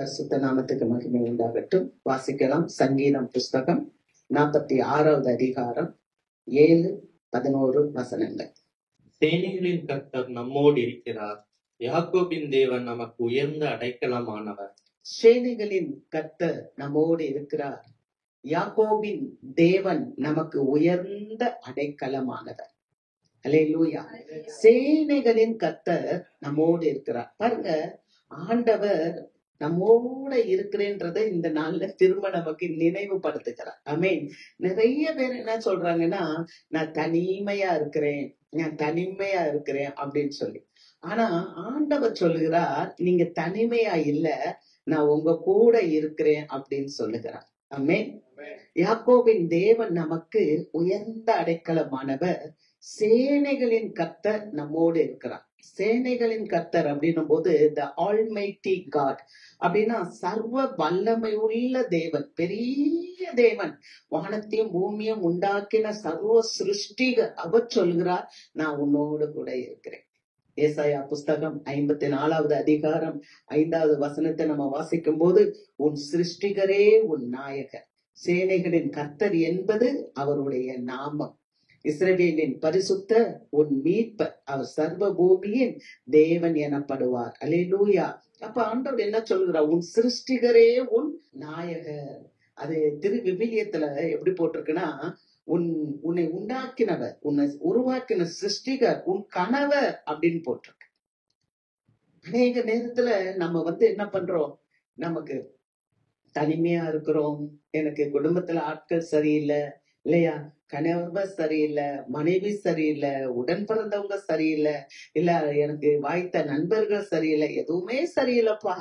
பரிசுத்த நாமத்துக்கு மகிமை உண்டாகட்டும். வாசிக்கலாம். சங்கீதம் புஸ்தகம் 46வது அதிகாரம் 7-11 வசனங்கள். சேனைகளின் கர்த்தர் நம்மோடு இருக்கிறார். யாக்கோபின் தேவன் நமக்கு உயர்ந்த அடைக்கலமானவர். சேனைகளின் கர்த்தர் நம்மோடு இருக்கிறார். யாக்கோபின் தேவன் நமக்கு உயர்ந்த அடைக்கலமானவர். அல்லேலூயா. சேனைகளின் கர்த்தர் நம்மோடு இருக்கிறார். பாருங்க, ஆண்டவர் நம்மோட இருக்கிறேன்றதை இந்த நாள்ல திரும்ப நமக்கு நினைவுபடுத்துகிறார். ஆமென். நிறைய பேர் என்ன சொல்றாங்கன்னா, நான் தனிமையா இருக்கிறேன், நான் தனிமையா இருக்கிறேன் அப்படின்னு சொல்லி. ஆனா ஆண்டவர் சொல்லுகிறார், நீங்க தனிமையா இல்ல, நான் உங்க கூட இருக்கிறேன் அப்படின்னு சொல்லுகிறார். ஆமென். யாக்கோபின் தேவன் நமக்கு உயர்ந்த அடைக்கலமானவர். சேனைகளின் கர்த்தர் நம்மோடு இருக்கிறார். சேனைகளின் கர்த்தர் அப்படின்னும் போது த ஆல்மைட்டி காட் அப்படின்னா சர்வ வல்லமை உள்ள தேவன், பெரிய தேவன், வானத்தையும் பூமியும் உண்டாக்கின சர்வ சிருஷ்டிகர். அவர் சொல்கிறார், நான் உன்னோடு கூட இருக்கிறேன். ஏசாயா புஸ்தகம் 54வது அதிகாரம் 5வது வசனத்தை நம்ம வாசிக்கும் போது, உன் சிருஷ்டிகரே உன் நாயகர், சேனைகளின் கர்த்தர் என்பது அவருடைய நாமம். இஸ்ரவேலின் பரிசுத்த உன் மீட்பர், அவர் சர்வ பூமியின் தேவன் எனப்படுவார். அல்லேலூயா. அப்ப ஆண்டவர் என்ன சொல்கிறார்? உன் சிருஷ்டிகரே உன் நாயகர். அது திரு விவிலியத்துல எப்படி போட்டிருக்குன்னா, உன்னை உண்டாக்கினவர், உன்னை உருவாக்கின சிருஷ்டிகர் உன் கணவர் அப்படின்னு போட்டிருக்கு. அநேக நேரத்துல நம்ம என்ன பண்றோம், நமக்கு தனிமையா இருக்கிறோம், எனக்கு குடும்பத்துல ஆட்கள் சரியில்லை இல்லையா, கணவர் சரியில்லை, மனைவி சரியில்லை, உடன் பிறந்தவங்க சரியில்லை, இல்ல எனக்கு வாய்த்த நண்பர்கள் சரியில்லை, எதுவுமே சரியில்லைப்பா,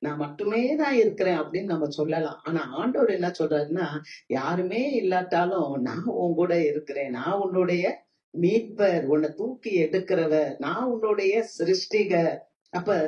நான் மட்டுமே தான் இருக்கிறேன் அப்படின்னு நம்ம சொல்லலாம். ஆனா ஆண்டவர் என்ன சொல்றாருன்னா, யாருமே இல்லாட்டாலும் நான் உன் கூட இருக்கிறேன், நான் உன்னுடைய மீட்பர், உன்னை தூக்கி எடுக்கிறவர், நான் உன்னுடைய சிருஷ்டிகர். அப்ப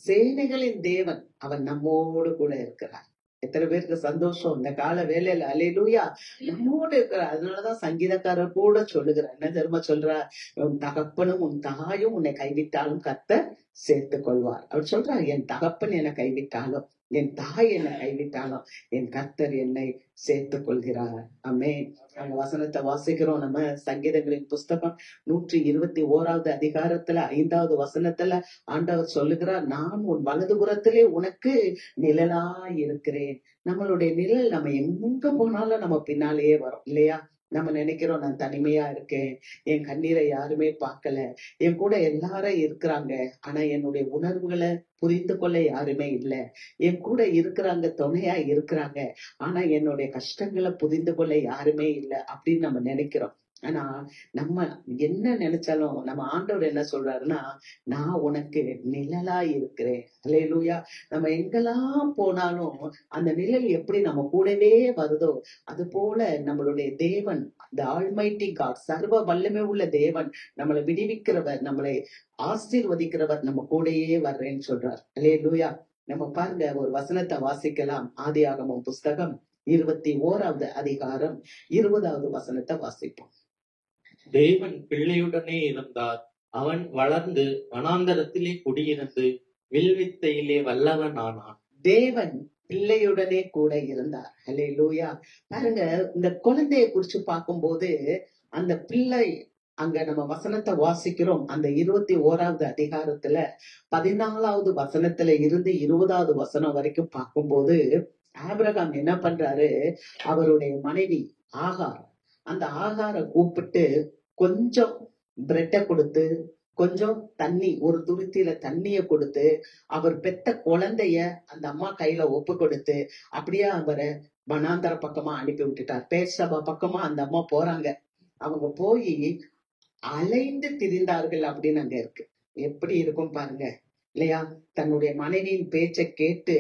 சேனைகளின் தேவன் அவன் நம்மோடு கூட இருக்கிறார். எத்தனை பேருக்கு சந்தோஷம் இந்த கால வேலையில. அல்லேலூயா. நம்மோடு இருக்கிறார். அதனாலதான் சங்கீதக்காரர் கூட சொல்லுகிறார், என்ன தெரியுமா சொல்றார்? உன் தகப்பனும் உன் தாயும் உன்னை கைவிட்டாலும் கர்த்தர் சேர்த்துக் கொள்வார். அவர் சொல்றார், என் தகப்பன் என்னை கைவிட்டாலும், என் தாய் என்னை கைவிட்டாலும், என் கர்த்தர் என்னை சேர்த்துக் கொள்கிறார். ஆமென். அந்த வசனத்தை வாசிக்கிறோம் நம்ம. சங்கீதங்களின் புஸ்தகம் 121வது அதிகாரத்துல 5வது வசனத்துல ஆண்டவர் சொல்லுகிறார், நான் உன் வலதுபுறத்திலே உனக்கு நிழலாய் இருக்கிறேன். நம்மளுடைய நிழல் நம்ம எங்க போனாலும் நம்ம பின்னாலேயே வரும் இல்லையா. நம்ம நினைக்கிறோம், நான் தனிமையா இருக்கேன், என் கண்ணீரை யாருமே பார்க்கல, என் கூட எல்லாரும் இருக்கிறாங்க, ஆனா என்னுடைய உணர்வுகளை புரிந்து கொள்ள யாருமே இல்லை, என் கூட இருக்கிறாங்க, துணையா இருக்கிறாங்க, ஆனா என்னுடைய கஷ்டங்களை புரிந்து கொள்ள யாருமே இல்லை அப்படின்னு நம்ம நினைக்கிறோம். ஆனா நம்ம என்ன நினைச்சாலும் நம்ம ஆண்டவர் என்ன சொல்றாருன்னா, நான் உனக்கு நிழலா இருக்கிறேன். அல்லேலூயா. நம்ம எங்கெல்லாம் போனாலும் அந்த நிழல் எப்படி நம்ம கூடவே வருதோ, அது போல நம்மளுடைய தேவன், the almighty God, சர்வ வல்லமை உள்ள தேவன், நம்மளை விடுவிக்கிறவர், நம்மளை ஆசீர்வதிக்கிறவர் நம்ம கூடயே வர்றேன்னு சொல்றார். அல்லேலூயா. நம்ம பாருங்க, ஒரு வசனத்தை வாசிக்கலாம். ஆதியாகமம் புஸ்தகம் 21வது அதிகாரம் 20வது வசனத்தை வாசிப்போம். தேவன் பிள்ளையுடனே இருந்தார். அவன் வளர்ந்து வனாந்தரத்திலே குடியிருந்து வில்வித்தையிலே வல்லவன் ஆனான். தேவன் பிள்ளையுடனே கூட இருந்தார். அல்லேலூயா. பாருங்க, இந்த குழந்தையை குறிச்சு பார்க்கும்போது அந்த பிள்ளை, அங்க நம்ம வசனத்தை வாசிக்கிறோம். அந்த 21வது அதிகாரத்துல 14வது வசனத்துல இருந்து 20வது வசனம் வரைக்கும் பார்க்கும்போது, ஆபிரகாம் என்ன பண்றாரு, அவருடைய மனைவி ஆகார், அந்த ஆகாரை கூப்பிட்டு கொஞ்சம் பிரெட்டை கொடுத்து, கொஞ்சம் தண்ணி, ஒரு துருத்தியில தண்ணிய கொடுத்து, அவர் பெத்த குழந்தைய அந்த அம்மா கையில ஒப்பு கொடுத்து அப்படியே அவரை வனாந்தர பக்கமா அனுப்பி விட்டுட்டார். பேர்சபா பக்கமா அந்த அம்மா போறாங்க. அவங்க போய் அலைந்து திரிந்தார்கள் அப்படின்னு அங்க இருக்கு. எப்படி இருக்கும் பாருங்க இல்லையா. தன்னுடைய மனைவியின் பேச்சை கேட்டு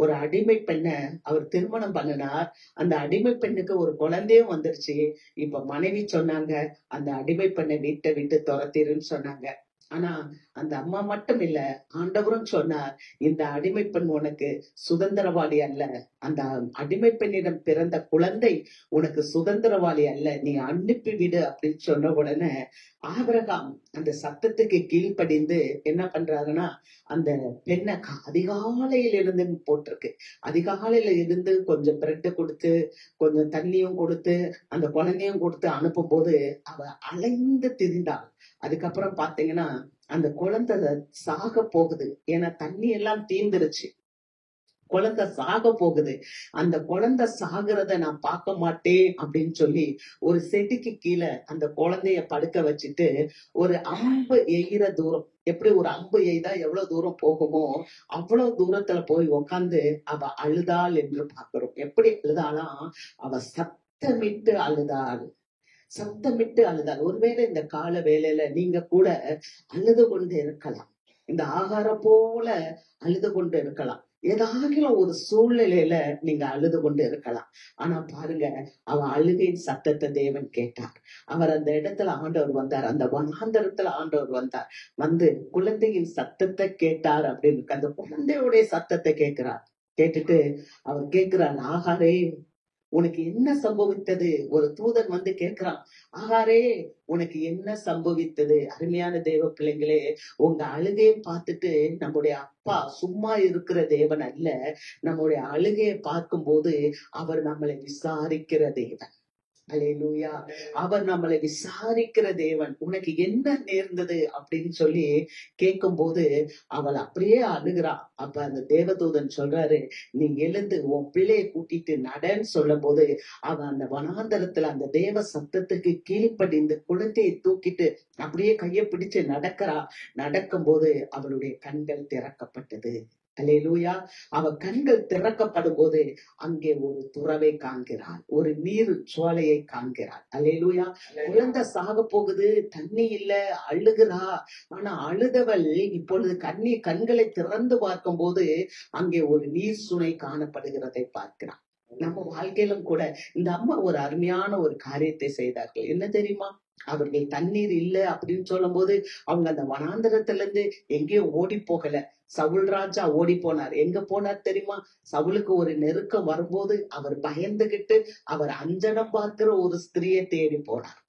ஒரு அடிமை பெண்ணை அவர் திருமணம் பண்ணினார். அந்த அடிமை பெண்ணுக்கு ஒரு குழந்தையும் வந்துருச்சு. இப்ப மனைவி சொன்னாங்க, அந்த அடிமை பெண்ணை வீட்டை விட்டு துரத்திருன்னு சொன்னாங்க. ஆனா அந்த அம்மா மட்டும் இல்ல, ஆண்டவரும் சொன்னார், இந்த அடிமை பெண் உனக்கு சுதந்திரவாளி அல்ல, அந்த அடிமை பெண்ணிடம் பிறந்த குழந்தை உனக்கு சுதந்திரவாளி அல்ல, நீ அனுப்பி விடு அப்படின்னு சொன்ன உடனே ஆபிரகாம் அந்த சத்தத்துக்கு கீழ்ப்படிந்து என்ன பண்றாருன்னா, அந்த பெண்ணை அதிகாலையில இருந்து போட்டிருக்கு, அதிகாலையில இருந்து கொஞ்சம் பிரெட்டு கொடுத்து கொஞ்சம் தண்ணியும் கொடுத்து அந்த குழந்தையும் கொடுத்து அனுப்பும் போது அவ அலைந்து திரிந்தாள். அதுக்கப்புறம் பாத்தீங்கன்னா அந்த குழந்தை சாக போகுது, ஏன்னா தண்ணி எல்லாம் தீர்ந்துருச்சு, குழந்தை சாக போகுது. அந்த குழந்தை சாகிறத நான் பார்க்க மாட்டேன் அப்படின்னு சொல்லி ஒரு செடிக்கு கீழே அந்த குழந்தைய படுக்க வச்சுட்டு ஒரு அம்பு எய்கிற தூரம், எப்படி ஒரு அம்பு எய்தா எவ்வளவு தூரம் போகுமோ அவ்வளவு தூரத்துல போய் உக்காந்து அவ அழுதாள் என்று பார்க்கிறோம். எப்படி அழுதாலாம்? அவ சத்தமிட்டு அழுதாள், சத்தமிட்டு அழுதாள். ஒருவேளை இந்த கால வேளையில நீங்க கூட அழுது கொண்டு இருக்கலாம், இந்த ஆகாரம் போல அழுது கொண்டு இருக்கலாம், ஏதாகிலும் ஒரு சூழ்நிலையில நீங்க அழுது கொண்டு இருக்கலாம். ஆனா பாருங்க, அவ அழுகையின் சத்தத்தை தேவன் கேட்டார். அவர் அந்த இடத்துல ஆண்டவர் வந்தார், அந்த வனாந்தரத்துல ஆண்டவர் வந்தார், வந்து குழந்தையின் சத்தத்தை கேட்டார் அப்படின்னு அந்த குழந்தையுடைய சத்தத்தை கேட்கிறார். கேட்டுட்டு அவர் கேட்கிறார், ஆகாரே உனக்கு என்ன சம்பவித்தது? ஒரு தூதன் வந்து கேட்கிறான், ஆகாரே உனக்கு என்ன சம்பவித்தது? அருமையான தேவ பிள்ளைங்களே, உங்க அழுகையை பார்த்துட்டு நம்முடைய அப்பா சும்மா இருக்கிற தேவன் அல்ல, நம்முடைய அழுகையை பார்க்கும் போது அவர் நம்மளை விசாரிக்கிற தேவன். அல்லேலூயா. அவர் நம்மளை விசாரிக்கிற தேவன். உனக்கு என்ன நேர்ந்தது அப்படின்னு சொல்லி கேட்கும் போது அவள் அப்படியே அழுகிறா. அப்ப அந்த தேவதூதன் சொல்றாரு, நீ எழுந்து உன் பிள்ளையை கூட்டிட்டு நடன்னு சொல்லும் போது அவன் அந்த வனாந்தரத்துல அந்த தேவ சத்தத்துக்கு கீழ்ப்படிந்து குழந்தையை தூக்கிட்டு அப்படியே கையை பிடிச்சு நடக்கிறா. நடக்கும் போது அவளுடைய கண்கள் திறக்கப்பட்டது. அல்லேலூயா. அவ கண்கள் திறக்கப்படும் போது அங்கே ஒரு துறவை காண்கிறாள், ஒரு நீர் சுவாலையை காண்கிறாள். அல்லேலூயா. குழந்தை சாக போகுது, தண்ணி இல்ல, அழுகிறா. ஆனா அழுதவள் இப்பொழுது கண்களை திறந்து பார்க்கும் போது அங்கே ஒரு நீர் சுனை காணப்படுகிறதை பார்க்கிறாள். நம்ம வாழ்க்கையிலும் கூட இந்த அம்மா ஒரு அருமையான ஒரு காரியத்தை செய்தார்கள். என்ன தெரியுமா? அவர்கள் தண்ணீர் இல்ல அப்படின்னு சொல்லும் போது அவங்க அந்த வனாந்தரத்துல இருந்து எங்கேயும் ஓடி போகல. சவுல் ராஜா ஓடி போனார். எங்க போனார் தெரியுமா? சவுலுக்கு ஒரு நெருக்கம் வரும்போது அவர் பயந்துகிட்டு அவர் அஞ்சனம் பார்க்கிற ஒரு ஸ்திரியை தேடி போனார்,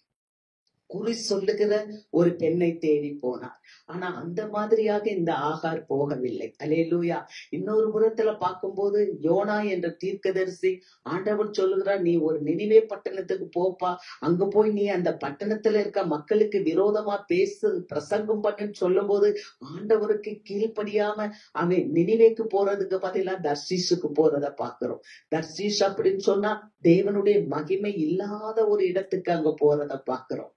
குறி சொல்லுகிற ஒரு பெண்ணை தேடி போனார். ஆனா அந்த மாதிரியாக இந்த ஆகார் போகவில்லை. அல்லேலூயா. இன்னொரு புறத்துல பார்க்கும்போது யோனா என்ற தீர்க்கதரிசி ஆண்டவர் சொல்லுகிறார், நீ ஒரு நினிவே பட்டணத்துக்கு போப்பா, அங்க போய் நீ அந்த பட்டணத்துல இருக்க மக்களுக்கு விரோதமா பேசு, பிரசங்கம் பண்ணுன்னு சொல்லும் போது ஆண்டவருக்கு கீழ்ப்படியாம அவன் நினிவேக்கு போறதுக்கு பதிலா தர்சீசுக்கு போறத பாக்குறோம். தர்சீஸ் அப்படின்னு சொன்னா தேவனுடைய மகிமை இல்லாத ஒரு இடத்துக்கு அங்க போறத பாக்குறோம்.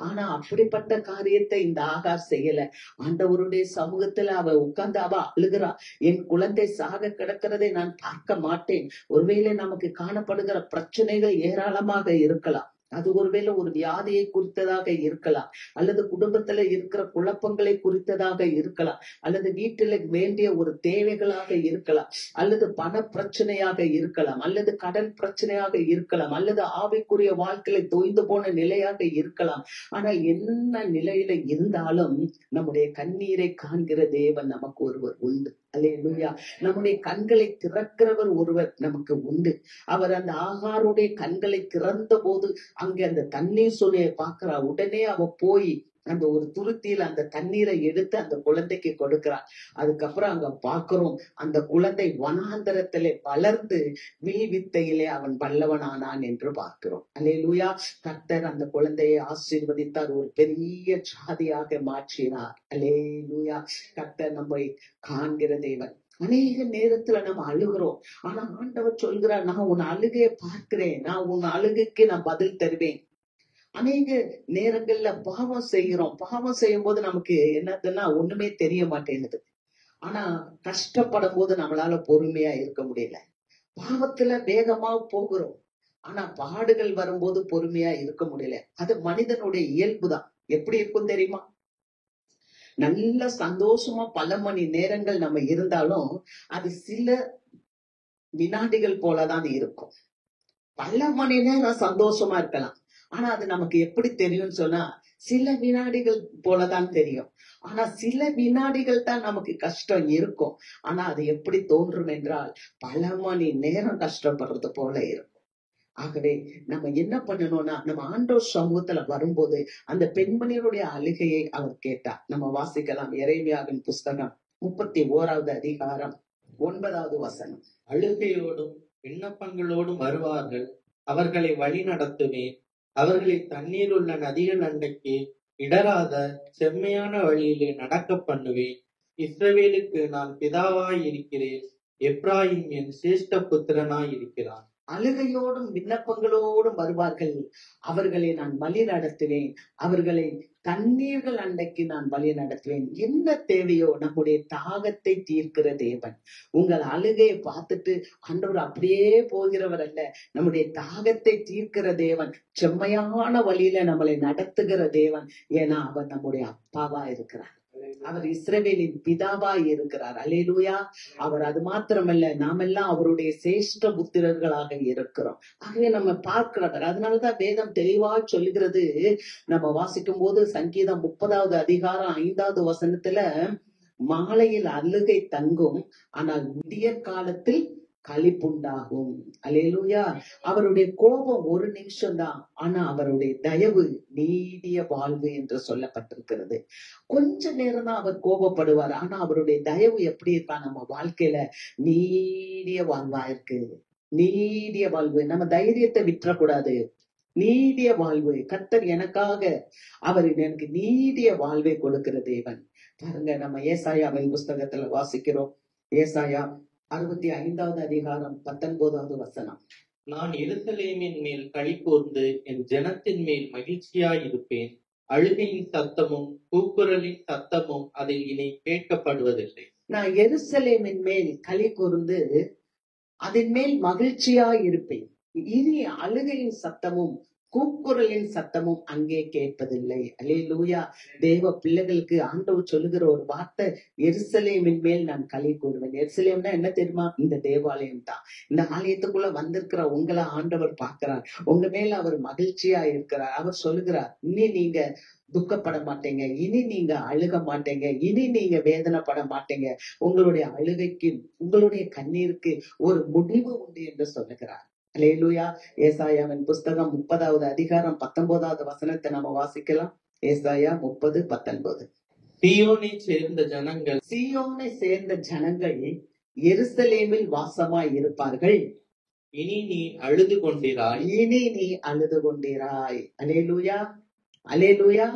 ஆனா அப்படிப்பட்ட காரியத்தை இந்த ஆகார் செய்யல. ஆண்டவருடைய சமூகத்துல அவ உட்கார்ந்து அவ அழுகிறா, என் குழந்தை சாக கிடக்கிறதை நான் பார்க்க மாட்டேன். ஒருவேளை நமக்கு காணப்படுகிற பிரச்சனைகள் ஏராளமாக இருக்கலாம். அது ஒருவேளை ஒரு வியாதியை குறித்ததாக இருக்கலாம், அல்லது குடும்பத்துல இருக்கிற குழப்பங்களை குறித்ததாக இருக்கலாம், அல்லது வீட்டில வேண்டிய ஒரு தேவைகளாக இருக்கலாம், அல்லது பண பிரச்சனையாக இருக்கலாம், அல்லது கடன் பிரச்சனையாக இருக்கலாம், அல்லது ஆவிக்குரிய வாழ்க்கையில தொய்ந்து போன நிலையாக இருக்கலாம். ஆனால் என்ன நிலையில இருந்தாலும் நம்முடைய கண்ணீரை காண்கிற தேவன் நமக்கு ஒருவர் உண்டு. அல்லேலூயா. நம்முடைய கண்களை திறக்கிறவர் ஒருவர் நமக்கு உண்டு. அவர் அந்த ஆகாருடைய கண்களை திறந்த போது அங்க அந்த தண்ணீர் சுனையை பார்க்கிறா. உடனே அவ போய் அந்த ஒரு துருத்தியில அந்த தண்ணீரை எடுத்து அந்த குழந்தைக்கு கொடுக்கிறார். அதுக்கப்புறம் அங்க பாக்குறோம், அந்த குழந்தை வனாந்தரத்திலே வளர்ந்து வில்வித்தையிலே அவன் வல்லவனானான் என்று பார்க்கிறோம். அல்லேலூயா. கர்த்தர் அந்த குழந்தையை ஆசீர்வதித்தார், ஒரு பெரிய ஜாதியாக மாற்றினார். அல்லேலூயா. கர்த்தர் நம்மை காண்கிற தேவன். அநேக நேரத்துல நம்ம அழுகிறோம், ஆனா ஆண்டவர் சொல்கிறார், நான் உன் அழுகையை பார்க்கிறேன், நான் உன் அழுகைக்கு நான் பதில் தருவேன். அநேக நேரங்கள்ல பாவம் செய்கிறோம். பாவம் செய்யும் போது நமக்கு என்னதுன்னா ஒண்ணுமே தெரிய மாட்டேங்குது. ஆனா கஷ்டப்படும் போது நம்மளால பொறுமையா இருக்க முடியல. பாவத்துல வேகமா போகிறோம், ஆனா பாடுகள் வரும்போது பொறுமையா இருக்க முடியல. அது மனிதனுடைய இயல்புதான். எப்படி இருக்கும் தெரியுமா? நல்ல சந்தோஷமா பல மணி நேரங்கள் நம்ம இருந்தாலும் அது சில வினாடிகள் போலதான் இருக்கும். பல மணி நேரம் சந்தோஷமா இருக்கலாம், ஆனா அது நமக்கு எப்படி தெரியும்னு சொன்னா, சில வினாடிகள் போலதான் தெரியும். ஆனா சில வினாடிகள் தான் நமக்கு கஷ்டம் இருக்கும். ஆனா அது எப்படி தோன்றும் என்றால், பல மணி நேரம் கஷ்டப்படுறது போல இருக்கும். ஆகவே நம்ம என்ன பண்ணணும்னா, நம்ம ஆண்டவர் சமூகத்துல வரும்போது அந்த பெண்மணியினுடைய அழுகையை அவர் கேட்டார். நம்ம வாசிக்கலாம். எரேமியாவின் புஸ்தகம் 31வது அதிகாரம் 9வது வசனம். அழுகையோடும் விண்ணப்பங்களோடும் வருவார்கள், அவர்களை வழி நடத்துவேன். அவர்களை தண்ணீர் உள்ள நதிகள் அண்டைக்கு இடராத செம்மையான வழியிலே நடக்க பண்ணுவேன். இஸ்ரவேலுக்கு நான் பிதாவாய் இருக்கிறேன், எப்ராயிம் என் சிரேஷ்ட புத்திரனாய் இருக்கிறான். அழுகையோடும் விண்ணப்பங்களோடும் வருவார்கள், அவர்களை நான் வழி நடத்துவேன். அவர்களை தண்ணீர்கள் அண்டைக்கு நான் வழி நடத்துவேன். என்ன தேவையோ நம்முடைய தாகத்தை தீர்க்கிற தேவன். உங்கள் அழுகையை பார்த்துட்டு ஆண்டவர் அப்படியே போகிறவர் அல்ல. நம்முடைய தாகத்தை தீர்க்கிற தேவன், செம்மையான வழியில நம்மளை நடத்துகிற தேவன். ஏன்னா அவர் நம்முடைய அப்பாவா இருக்கிறார். அவர் இஸ்ரவேலின் பிதாவாய் இருக்கிறார். அல்லேலூயா. அவர் அது மாத்திரமல்ல, நாமெல்லாம் அவருடைய சிரேஷ்ட புத்திரர்களாக இருக்கிறோம். ஆகவே நம்ம பார்க்கிறோம். அதனாலதான் வேதம் தெளிவா சொல்லுகிறது. நம்ம வாசிக்கும் போது சங்கீதம் 30வது அதிகாரம் 5வது வசனத்துல, மாலையில் அழுகை தங்கும், ஆனால் விடிய காலத்தில் களிப்புண்டாகும். அல்லேலூயா. அவருடைய கோபம் ஒரு நிமிஷம் தான், ஆனா அவருடைய தயவு நீடிய வாழ்வு என்று சொல்லப்பட்டிருக்கிறது. கொஞ்ச நேரம் தான் அவர் கோபப்படுவார், ஆனா அவருடைய தயவு எப்படி இருக்கா நம்ம வாழ்க்கையில? நீடிய வாழ்வா இருக்கு. நீடிய வாழ்வு. நம்ம தைரியத்தை விட்டுறக்கூடாது. நீடிய வாழ்வு. கர்த்தர் எனக்காக அவர் எனக்கு நீடிய வாழ்வை கொடுக்கிற தேவன். பாருங்க, நம்ம ஏசாயாவின் புஸ்தகத்துல வாசிக்கிறோம். ஏசாயா 65வது அதிகாரம் 19வது வசனம். நான் எருசலேமின் மேல் களி கூர்ந்து என் ஜனத்தின் மேல் மகிழ்ச்சியாய் இருப்பேன். அழுகையின் சத்தமும் கூக்குரலின் சத்தமும் அதில் இனி கேட்கப்படுவதில்லை. நான் எருசலேமின் மேல் களி கூர்ந்து அதன் மேல் மகிழ்ச்சியாய் இருப்பேன். இனி அழுகையின் சத்தமும் கூக்குரலின் சத்தமும் அங்கே கேட்பதில்லை. அல்லேலூயா. தேவ பிள்ளைகளுக்கு ஆண்டவர் சொல்லுகிற ஒரு வார்த்தை, எருசலேமின் மேல் நான் களி கூறுவேன். எருசலேம்னா என்ன தெரியுமா? இந்த தேவாலயம் தான். இந்த ஆலயத்துக்குள்ள வந்திருக்கிற உங்களை ஆண்டவர் பார்க்கிறார். உங்க மேல அவர் மகிழ்ச்சியா இருக்கிறார். அவர் சொல்லுகிறார், இனி நீங்க துக்கப்பட மாட்டீங்க, இனி நீங்க அழுக மாட்டீங்க, இனி நீங்க வேதனைப்பட மாட்டீங்க. உங்களுடைய அழுகைக்கு, உங்களுடைய கண்ணீருக்கு ஒரு முடிவு உண்டு என்று சொல்லுகிறார். அல்லேலூயா. ஏசாயாவின் புஸ்தகம் 30வது அதிகாரம் 19வது வசனத்தை நம்ம வாசிக்கலாம். ஏசாயா 30:19. சீயோனை சேர்ந்த ஜனங்கள், சீயோனை சேர்ந்த ஜனங்கள் எருசலேமில் வாசமாய் இருப்பார்கள். இனி நீ அழுது கொண்டிராய். இனி நீ அழுது கொண்டிராய். அல்லேலூயா. அல்லேலூயா.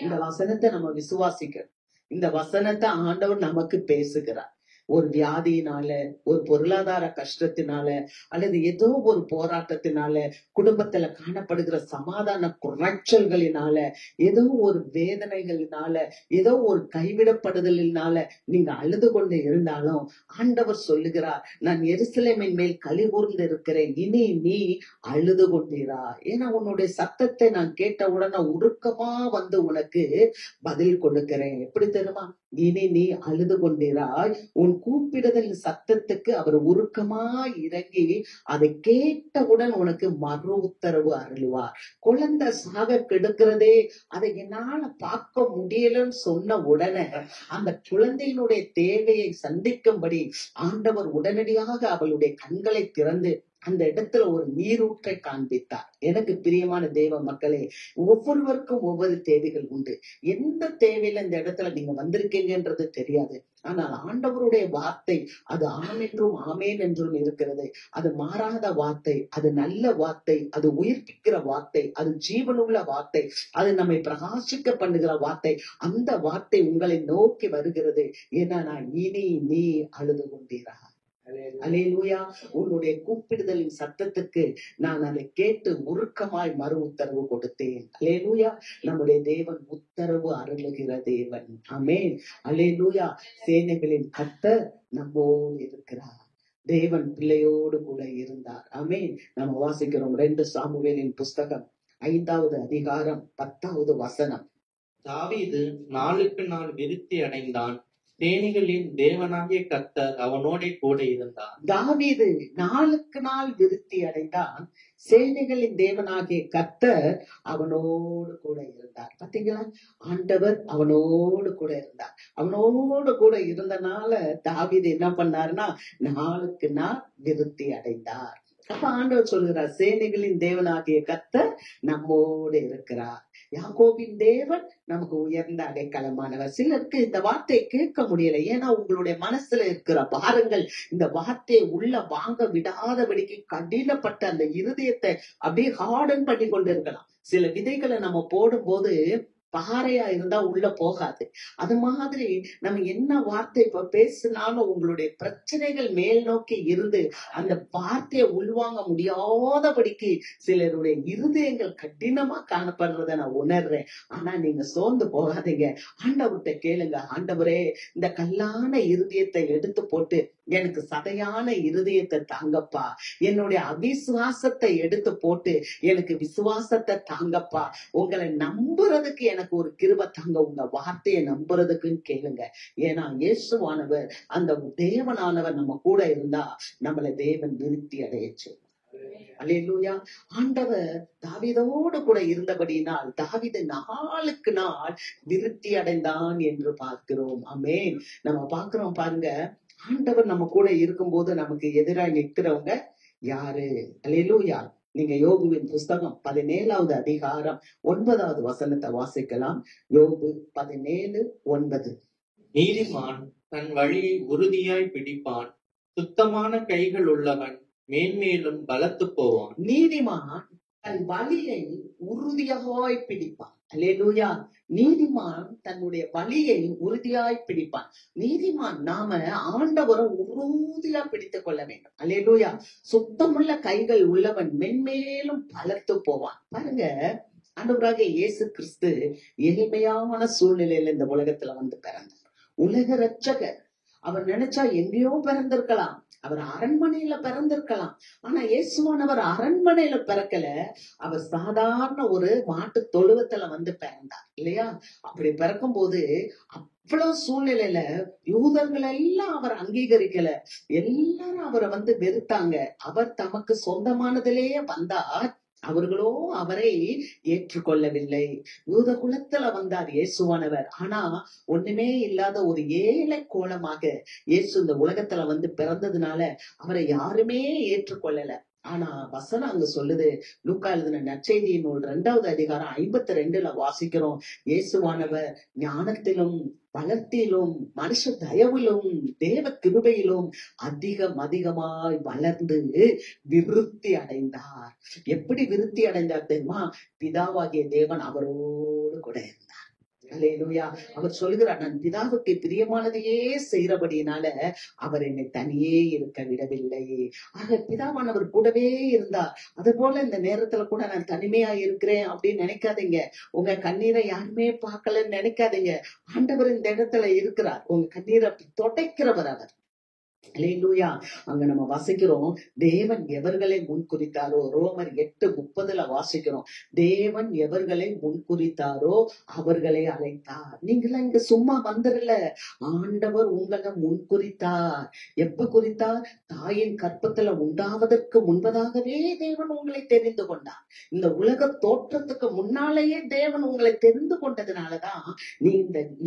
இந்த வசனத்தை நம்ம விசுவாசிக்க, இந்த வசனத்தை ஆண்டவர் நமக்கு பேசுகிறார். ஒரு வியாதியினால, ஒரு பொருளாதார கஷ்டத்தினால, அல்லது ஏதோ ஒரு போராட்டத்தினால, குடும்பத்துல காணப்படுகிற சமாதான குறைச்சல்களினால, ஏதோ ஒரு வேதனைகளினால, ஏதோ ஒரு கைவிடப்படுதலினால நீங்க அழுது கொண்டு இருந்தாலும் ஆண்டவர் சொல்லுகிறார், நான் எருசலேமின் மேல் களி கூர்ந்து இருக்கிறேன், இனி நீ அழுது கொண்டிரா. ஏன்னா உன்னுடைய சத்தத்தை நான் கேட்ட உடனே உருக்கமா வந்து உனக்கு பதில் கொடுக்கிறேன். எப்படி தெரியுமா? இனி நீ அழுது கொண்டிராய். உன் கூப்பிடுதல் சத்தத்துக்கு அவர் உருக்கமாய் இறங்கி அதை கேட்டவுடன் உனக்கு மறு உத்தரவு அருள்வார். குழந்தை சாக கெடுக்கிறதே, அதை என்னால பார்க்க முடியலன்னு சொன்ன உடனே அந்த குழந்தையினுடைய தேவையை சந்திக்கும்படி ஆண்டவர் உடனடியாக அவளுடைய கண்களை திறந்து அந்த இடத்துல ஒரு நீரூற்றை காண்பித்தார். எனக்கு பிரியமான தேவ மக்களே, ஒவ்வொருவருக்கும் ஒவ்வொரு தேவைகள் உண்டு. எந்த தேவையில இந்த இடத்துல நீங்க வந்திருக்கீங்கன்றது தெரியாது. ஆனால் ஆண்டவருடைய வார்த்தை அது ஆம் என்றும் ஆமேன் என்றும் இருக்கிறது. அது மாறாத வார்த்தை, அது நல்ல வார்த்தை, அது உயிர்ப்பிக்கிற வார்த்தை, அது ஜீவனுள்ள வார்த்தை, அது நம்மை பிரகாசிக்க பண்ணுகிற வார்த்தை. அந்த வார்த்தை உங்களை நோக்கி வருகிறது. ஏன்னா நான் இனி நீ அழுது கொண்டீரா. அல்லேலூயா. உன்னுடைய கூப்பிடுதலின் சத்தத்துக்கு நான் அதை கேட்டு உருக்கமாய் மறு உத்தரவு கொடுத்தேன். அல்லேலூயா. நம்முடைய தேவன் உத்தரவு அருளுகிற தேவன். ஆமென். அல்லேலூயா. சேனைகளின் கர்த்தர் நம்மோடு இருக்கிறார். தேவன் பிள்ளையோடு கூட இருந்தார். ஆமென். நம்ம வாசிக்கிறோம் 2 சாமுவேலின் புஸ்தகம் 5வது அதிகாரம் 10வது வசனம். தாவீது நாளுக்கு நாள் விருத்தி அடைந்தான். சேனைகளின் தேவனாகிய கர்த்தர் அவனோடே கூட இருந்தார். தாவீது நாளுக்கு நாள் விருத்தி அடைந்தான். சேனைகளின் தேவனாகிய கர்த்தர் அவனோடு கூட இருந்தார். பாத்தீங்களா, ஆண்டவர் அவனோடு கூட இருந்தார். அவனோடு கூட இருந்தனால தாவீது என்ன பண்ணாருன்னா நாளுக்கு நாள் விருத்தி அடைந்தார். அப்ப ஆண்டவர் சொல்கிறார், சேனைகளின் தேவனாகிய கர்த்தர் நம்மோடு இருக்கிறார். யாக்கோபின் தேவன் நமக்கு உயர்ந்த அடைக்கலமானவர். சிலருக்கு இந்த வார்த்தையை கேட்க முடியல. ஏன்னா உங்களுடைய மனசுல இருக்கிற பாரங்கள் இந்த வார்த்தையை உள்ள வாங்க விடாதபடிக்கு கடினப்பட்ட அந்த இருதயத்தை அப்படியே ஹார்டன் பண்ணி கொண்டு இருக்கலாம். சில விதைகளை நம்ம போடும் போது பாறையா இருந்தா உள்ள போகாது. அது மாதிரி நம்ம என்ன வார்த்தை இப்ப பேசினாலும் உங்களுடைய பிரச்சனைகள் மேல் நோக்கி இருந்து அந்த வார்த்தையை உள்வாங்க முடியாதபடிக்கு சிலருடைய இருதயங்கள் கடினமா காணப்படுறத நான் உணர்றேன். ஆனா நீங்க சோர்ந்து போகாதீங்க. ஆண்டவர்கிட்ட கேளுங்க, ஆண்டவரே இந்த கல்லான இருதயத்தை எடுத்து போட்டு எனக்கு சதையான இருதயத்தை தாங்கப்பா. என்னுடைய அவிசுவாசத்தை எடுத்து போட்டு எனக்கு விசுவாசத்தை தாங்கப்பா. உங்களை நம்புறதுக்கு எனக்கு ஒரு கிருபை தாங்க, உங்க வார்த்தையை நம்புறதுக்குன்னு கேளுங்க. ஏன்னா இயேசுவானவர், அந்த தேவனானவர் நம்ம கூட இருந்தா நம்மளை தேவன் விருத்தி அடையச்சு. அல்லேலூயா. ஆண்டவர் தாவீதோடு கூட இருந்தபடியினால் தாவீது நாளுக்கு நாள் விருத்தி அடைந்தான் என்று பார்க்கிறோம். ஆமென். நம்ம பார்க்கிறோம் பாருங்க, ஆண்டவர் நம்ம கூட இருக்கும்போது நமக்கு எதிராக நிற்கிறவங்க யாரு? அல்லேலூயா. நீங்க யோபுவின் புஸ்தகம் 17வது அதிகாரம் 9வது வசனத்தை வாசிக்கலாம். யோபு 17:9. நீதிமான் தன் வழியை உறுதியாய் பிடிப்பான், சுத்தமான கைகள் உள்ளவன் மேன்மேலும் பலத்து போவான். நீதிமான் தன் வழியை உறுதியாய் பிடிப்பான். அல்லேலூயா. நீதிமான் தன்னுடைய வழியை உறுதியாய் பிடிப்பான். நீதிமான் நாம ஆண்டவரை உறுதியா பிடித்துக் கொள்ள வேண்டும். அல்லேலூயா. சுத்தமுள்ள கைகள் உள்ளவன் மென்மேலும் பலத்து போவான். பாருங்க, ஆண்டவராகிய இயேசு கிறிஸ்து எளிமையான சூழ்நிலையில இந்த உலகத்துல வந்து பிறந்தார். உலக ரட்சகர். அவர் நினைச்சா எங்கேயோ பிறந்திருக்கலாம், அவர் அரண்மனையில பிறந்திருக்கலாம். ஆனா இயேசுவானவர் அரண்மனையில பிறக்கல, அவர் சாதாரண ஒரு மாட்டு தொழுவத்துல வந்து பிறந்தார் இல்லையா? அப்படி பிறக்கும் போது அவ்வளவு சூழ்நிலையில யூதர்கள் எல்லாம் அவர் அங்கீகரிக்கல, எல்லாரும் அவரை வந்து வெறுத்தாங்க. அவர் தமக்கு சொந்தமானதிலேயே வந்தார், அவர்களோ அவரை ஏற்றுக்கொள்ளவில்லை. யூத குலத்துல வந்தார் இயேசுவானவர். ஆனா ஒண்ணுமே இல்லாத ஒரு ஏழை கோலமாக இயேசு இந்த உலகத்துல வந்து பிறந்ததுனால அவரை யாருமே ஏற்றுக்கொள்ளல. ஆனா வசனம் அங்க சொல்லுது, லூக்கா எழுதின நற்செய்தி நூல் 2வது அதிகாரம் 52ல வாசிக்கிறோம், இயேசுவானவர் ஞானத்திலும் பலத்திலும் மனுஷ தயவிலும் தேவ கிருபையிலும் அதிகமாய் வளர்ந்து விருத்தி அடைந்தார். எப்படி விருத்தி அடைந்தார் தெரியுமா? பிதாவாகிய தேவன் அவரோடு கூட இருந்தார். அல்லேலூயா. அவர் சொல்லுகிறார், நான் பிதாவுக்கு பிரியமானதையே செய்யறபடினால அவர் என்னை தனியே இருக்க விடவில்லை. ஆக பிதாவானவர் கூடவே இருந்தார். அது போல இந்த நேரத்துல கூட நான் தனிமையா இருக்கிறேன் அப்படின்னு நினைக்காதீங்க. உங்க கண்ணீரை யாருமே பார்க்கலன்னு நினைக்காதீங்க. ஆண்டவர் இந்த இடத்துல இருக்கிறார். உங்க கண்ணீரை தொடைக்கிறவர் அவர். அல்லேலூயா. அங்க நம்ம வாசிக்கிறோம், தேவன் எவர்களை முன்குறித்தாரோ, ரோமர் 8:30 வாசிக்கிறோம், தேவன் எவர்களை முன்குறித்தாரோ அவர்களை அழைத்தார். நீங்களாம் இங்க சும்மா வந்துடல, ஆண்டவர் உங்களை முன்குறித்தார். எப்ப குறித்தார்? தாயின் கற்பத்துல உண்டாவதற்கு முன்பதாகவே தேவன் உங்களை தெரிந்து கொண்டார். இந்த உலக தோற்றத்துக்கு முன்னாலேயே தேவன் உங்களை தெரிந்து கொண்டதுனாலதான்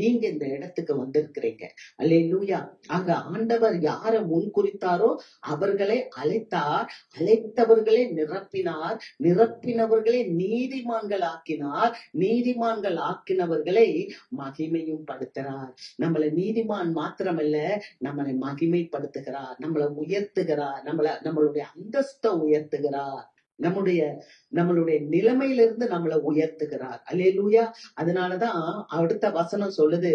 நீங்க இந்த இடத்துக்கு வந்திருக்கிறீங்க. அல்லேலூயா. அங்க ஆண்டவர் யார முன்குறித்தாரோ அவர்களை அழைத்தார், அழைத்தவர்களை நிரப்பினார், நிரப்பினவர்களை நீதிமான்கள் ஆக்கினார், நீதிமான்கள் ஆக்கினவர்களை மகிமையும் படுத்துகிறார். நம்மளை நீதிமான் மாத்திரமல்ல, நம்மளை மகிமைப்படுத்துகிறார், நம்மளை உயர்த்துகிறார், நம்மளுடைய அந்தஸ்தை உயர்த்துகிறார், நம்மளுடைய நிலைமையிலிருந்து நம்மளை உயர்த்துகிறார். அல்லேலூயா. அதனாலதான் அடுத்த வசனம் சொல்லுது,